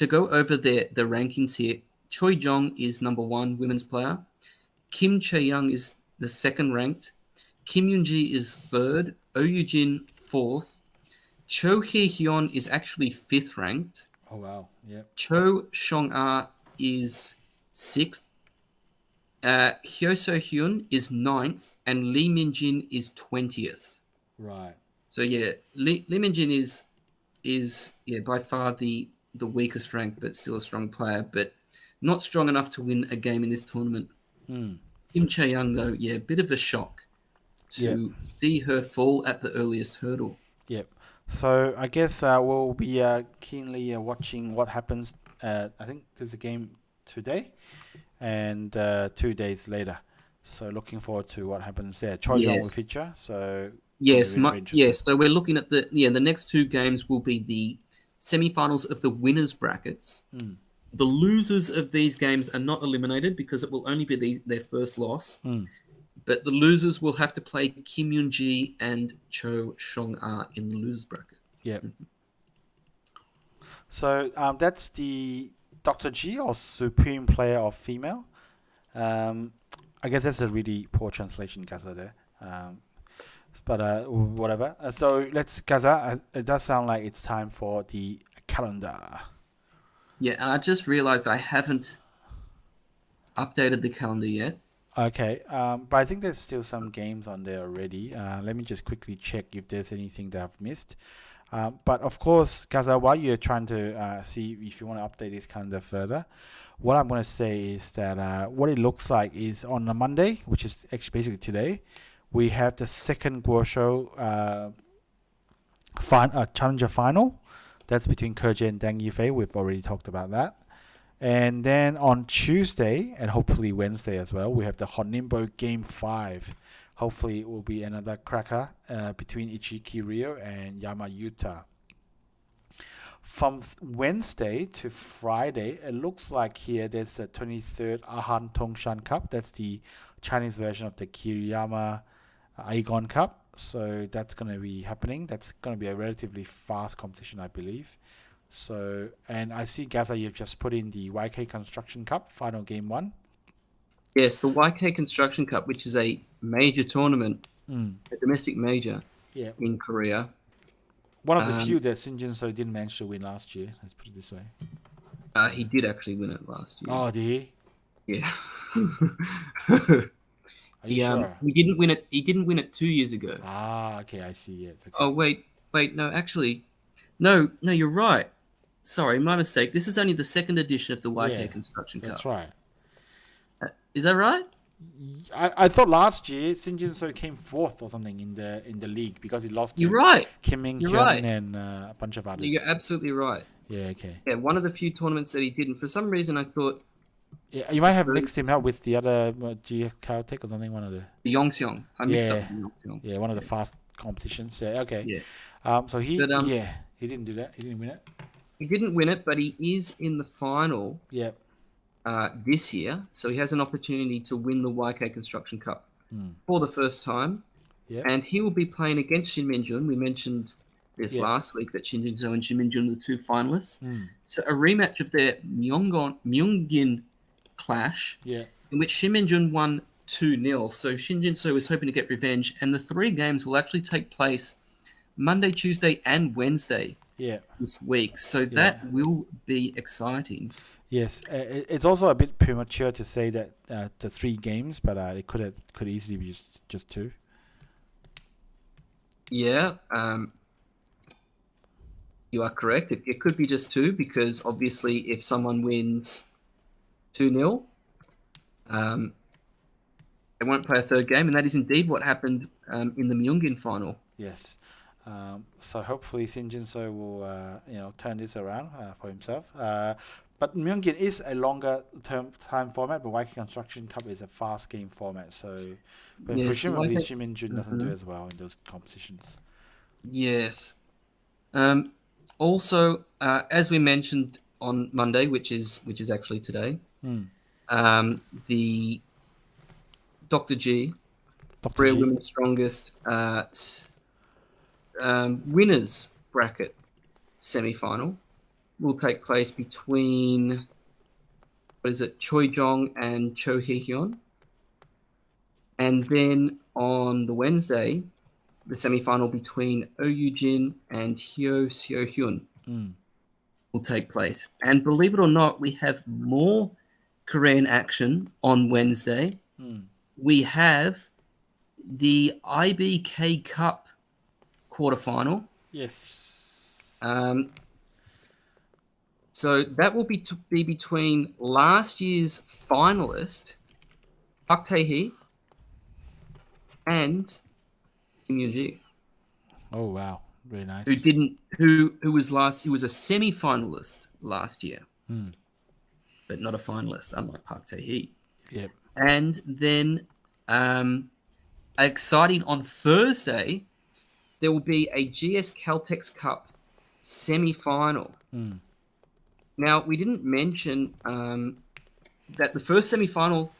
go over the rankings here. Choi Jong is number 1 women's player. Kim Chae-young is the second ranked. Kim Yoon-ji is third. Oh Yoo-jin 4th. Cho Hye-hyun is actually 5th ranked. oh wow, yep. Cho Seong-ah is 6th. Hyo So-hyun is 9th, and Lee Min-jin is 20th. Right. So Lee Min-jin is by far the weakest ranked, but still a strong player, but not strong enough to win a game in this tournament. Kim Chae-young, though, a bit of a shock to see her fall at the earliest hurdle. Yep. So I guess we'll be keenly watching what happens. I think there's a game today and 2 days later. So looking forward to what happens there. Choi Jong will feature. So yes, so we're looking at the next 2 games will be the semifinals of the winners brackets. The losers of these games are not eliminated because it will only be their first loss. But the losers will have to play Kim Yoon-ji and Cho Seong-ah in the losers bracket. Yep. So that's the Dr. G, or Supreme Player of Female. I guess that's a really poor translation, Gaza, there. But whatever. So let's, Gaza, it does sound like it's time for the calendar. Yeah, and I just realized I haven't updated the calendar yet. Okay, but I think there's still some games on there already. Let me just quickly check if there's anything that I've missed. But of course, Gaza, while you're trying to see if you want to update this calendar further, what I'm going to say is that what it looks like is on a Monday, which is actually basically today, we have the second Guoshou Challenger final. That's between Kerja and Dang Yifei. We've already talked about that. And then on Tuesday, and hopefully Wednesday as well, we have the Honimbo Game 5. Hopefully it will be another cracker between Ichiki Ryo and Yama Yuta. From Wednesday to Friday, it looks like here there's a 23rd Ahan Tongshan Cup. That's the Chinese version of the Kiriyama Aegon Cup. So that's going to be happening. That's going to be a relatively fast competition, I believe. So, and I see, Gaza, you've just put in the YK Construction Cup final game 1. Yes, the YK Construction Cup, which is a major tournament, a domestic major Yeah. in Korea. One of the few that Shin Jinseo didn't manage to win last year. Let's put it this way. He did actually win it last year. Oh, did he? Yeah. Are you sure? He didn't win it. He didn't win it 2 years ago. Ah, okay, I see. Yes. Okay. Oh wait, no, actually, no, you're right. Sorry, my mistake. This is only the second edition of the YK Construction Cup. That's right. Is that right? I thought last year Shin Jinseo came 4th or something in the league because he lost. You're right. Kim Ming You're Hyun right. and a bunch of others. You're absolutely right. Yeah. Okay. Yeah, one of the few tournaments that he didn't. For some reason, I thought. Yeah, you might have mixed him up with the other GX Caltech or something. One of the Yongseong. I mixed up with Yongseong. Yeah, one of the fast competitions. Yeah. Okay. Yeah. So he he didn't do that. He didn't win it. He didn't win it, but he is in the final. Yeah. This year, so he has an opportunity to win the YK Construction Cup for the first time. Yeah. And he will be playing against Shin Min-jun. We mentioned this last week that Shin Jinseo and Shin Min-jun are the 2 finalists. So a rematch of their Myeongin clash, in which Shin Min-jun won 2-0. So Shin Jinseo is hoping to get revenge, and the 3 games will actually take place Monday, Tuesday, and Wednesday this week. So that will be exciting. Yes, it's also a bit premature to say that the 3 games, but it could easily be just 2. Yeah, you are correct. It could be just 2 because obviously if someone wins 2-0, they won't play a 3rd game, and that is indeed what happened in the Myeongin final. Yes. So hopefully Shin Jinseo will turn this around for himself. But Myeongin is a longer time format, but YK Construction Cup is a fast game format. So presumably Shin Min-jun doesn't do as well in those competitions. Yes. Also, as we mentioned on Monday, which is actually today, the Dr. G, Korea Women's Strongest winners bracket semi-final will take place between Choi Jong and Cho Hee-hyun. And then on the Wednesday, the semi-final between Oh Yoo-jin and Hyo Seo-hyun will take place. And believe it or not, we have more Korean action on Wednesday. We have the IBK Cup quarterfinal. Yes. So that will be between last year's finalist Park Tae-hee and Kim Yoon-ji. Oh wow, very nice. Who was a semi-finalist last year, but not a finalist, unlike Park Tae-hee. Yep. And then, exciting on Thursday, there will be a GS Caltex Cup semi-final. Now, we didn't mention that the first semi-final...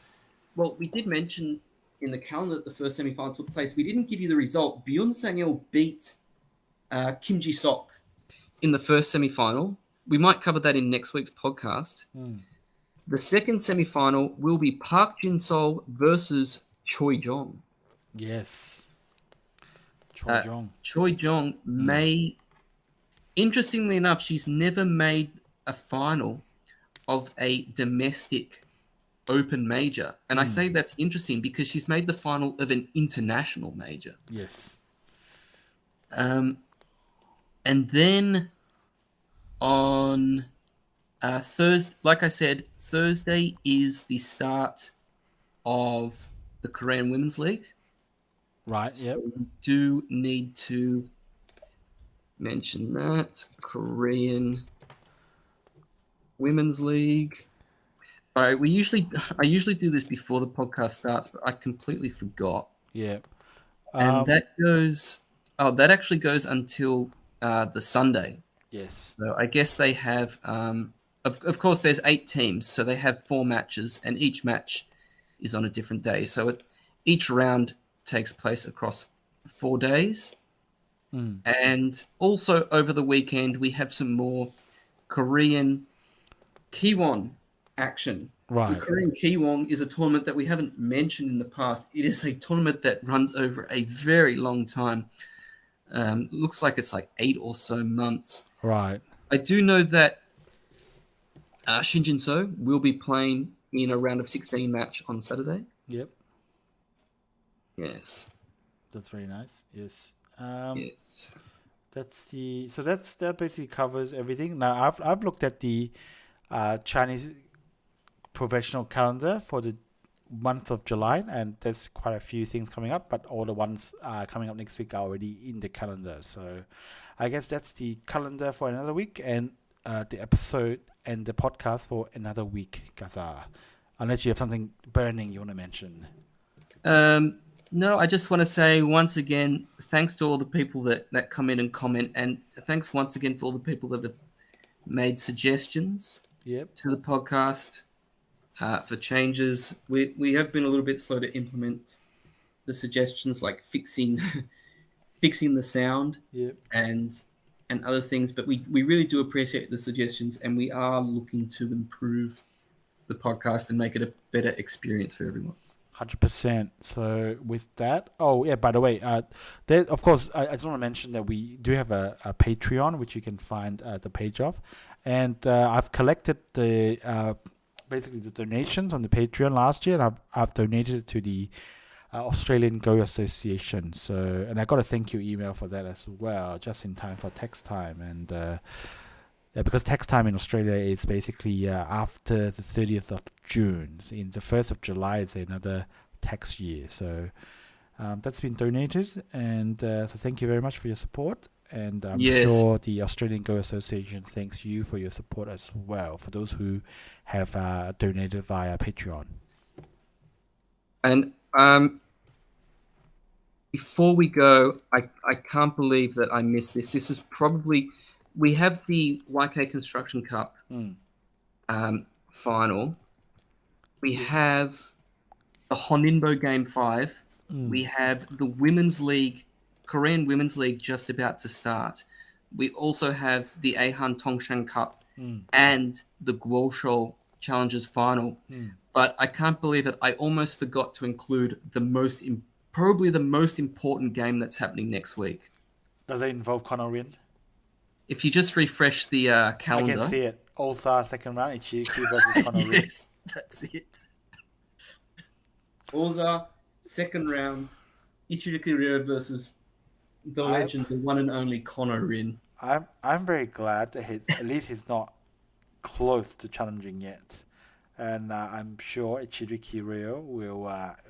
Well, we did mention in the calendar that the first semi-final took place. We didn't give you the result. Byun Sang-il beat Kim Ji-sok in the first semi-final. We might cover that in next week's podcast. The second semi-final will be Park Jin-sol versus Choi Jong. Yes. Choi Jong. Choi Jong may... Interestingly enough, she's never made a final of a domestic open major. And I say that's interesting because she's made the final of an international major. Yes. And then on Thursday, like I said, Thursday is the start of the Korean Women's League. Right, so we do need to mention that. Korean Women's League. I usually do this before the podcast starts, but I completely forgot. Yeah. And that actually goes until the Sunday. Yes. So I guess they have, of course, there's 8 teams, so they have 4 matches, and each match is on a different day. So each round takes place across 4 days. Mm. And also over the weekend, we have some more Korean Kiwon action. The Right. Korean Kiwon is a tournament that we haven't mentioned in the past. It is a tournament that runs over a very long time. Looks like it's like 8 or so months. Right. I do know that Shin Jinseo will be playing in a round of 16 match on Saturday. Yep. Yes. That's very nice. Yes. Yes. That basically covers everything. Now I've looked at the Chinese professional calendar for the month of July, and there's quite a few things coming up, but all the ones coming up next week are already in the calendar. So I guess that's the calendar for another week, and the episode and the podcast for another week, Gaza. Unless you have something burning you want to mention. No, I just want to say once again, thanks to all the people that come in and comment, and thanks once again for all the people that have made suggestions Yep. to the podcast for changes. We have been a little bit slow to implement the suggestions, like fixing the sound Yep. and other things, but we really do appreciate the suggestions, and we are looking to improve the podcast and make it a better experience for everyone. 100%. So with that, oh yeah, by the way, there, of course, I just want to mention that we do have a Patreon, which you can find at the page of, and I've collected the basically the donations on the Patreon last year, and I've donated it to the Australian Go Association. So, and I got a thank you email for that as well, just in time for tax time, and because tax time in Australia is basically after the 30th of June. So in the 1st of July, it's another tax year. So that's been donated. And so thank you very much for your support. And I'm sure the Australian Go Association thanks you for your support as well, for those who have donated via Patreon. And before we go, I can't believe that I missed this. This is probably... We have the Weiqi Construction Cup final. We have the Honinbo Game 5. We have the Women's League, Korean Women's League just about to start. We also have the Ahan Tongshan Cup and the Guoshou Challengers final. But I can't believe it. I almost forgot to include probably the most important game that's happening next week. Does it involve Conor Wynn? If you just refresh the calendar... I can see it. All-Star second round, Ichiki versus Conor Wynn. Yes, that's it. All-Star second round, Ichiki versus the legend, the one and only Conor Wynn. I'm very glad that at least he's not close to challenging yet, and I'm sure Ichiriki Ryo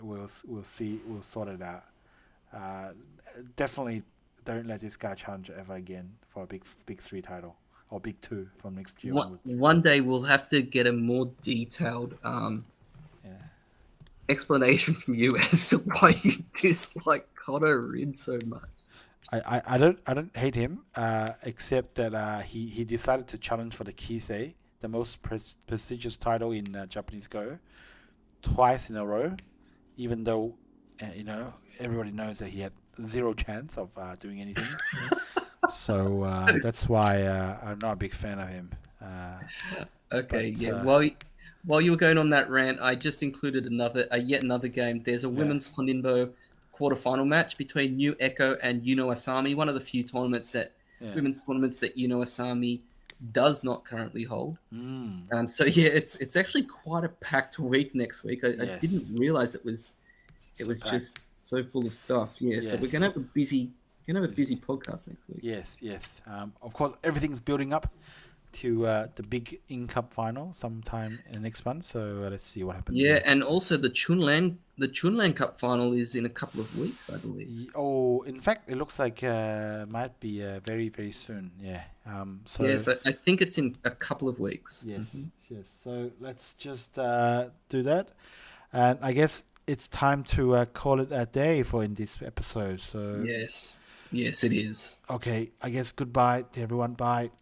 will sort it out. Definitely don't let this guy challenge ever again for a big 3 title or big 2 from next year onwards. One day we'll have to get a more detailed explanation from you as to why you dislike Conor Wynn so much. I don't hate him, except that he decided to challenge for the Kisei, the most prestigious title in Japanese Go, twice in a row, even though everybody knows that he had 0 chance of doing anything. So that's why I'm not a big fan of him. While you were going on that rant, I just included yet another game. There's a women's Honinbo quarterfinal match between New Echo and Yuno Asami, one of the few women's tournaments that Yuno Asami does not currently hold. It's actually quite a packed week next week. I didn't realize it was just so full of stuff. So we're gonna have a busy podcast next week. Yes. Of course, everything's building up to the big in-cup final sometime next month. So let's see what happens. Yeah, and also the Chunlan Cup final is in a couple of weeks, I believe. Oh, in fact, it looks like might be very, very soon. Yeah. So I think it's in a couple of weeks. Yes. So let's just do that, and I guess it's time to call it a day in this episode. So yes, it is. Okay, I guess goodbye to everyone. Bye.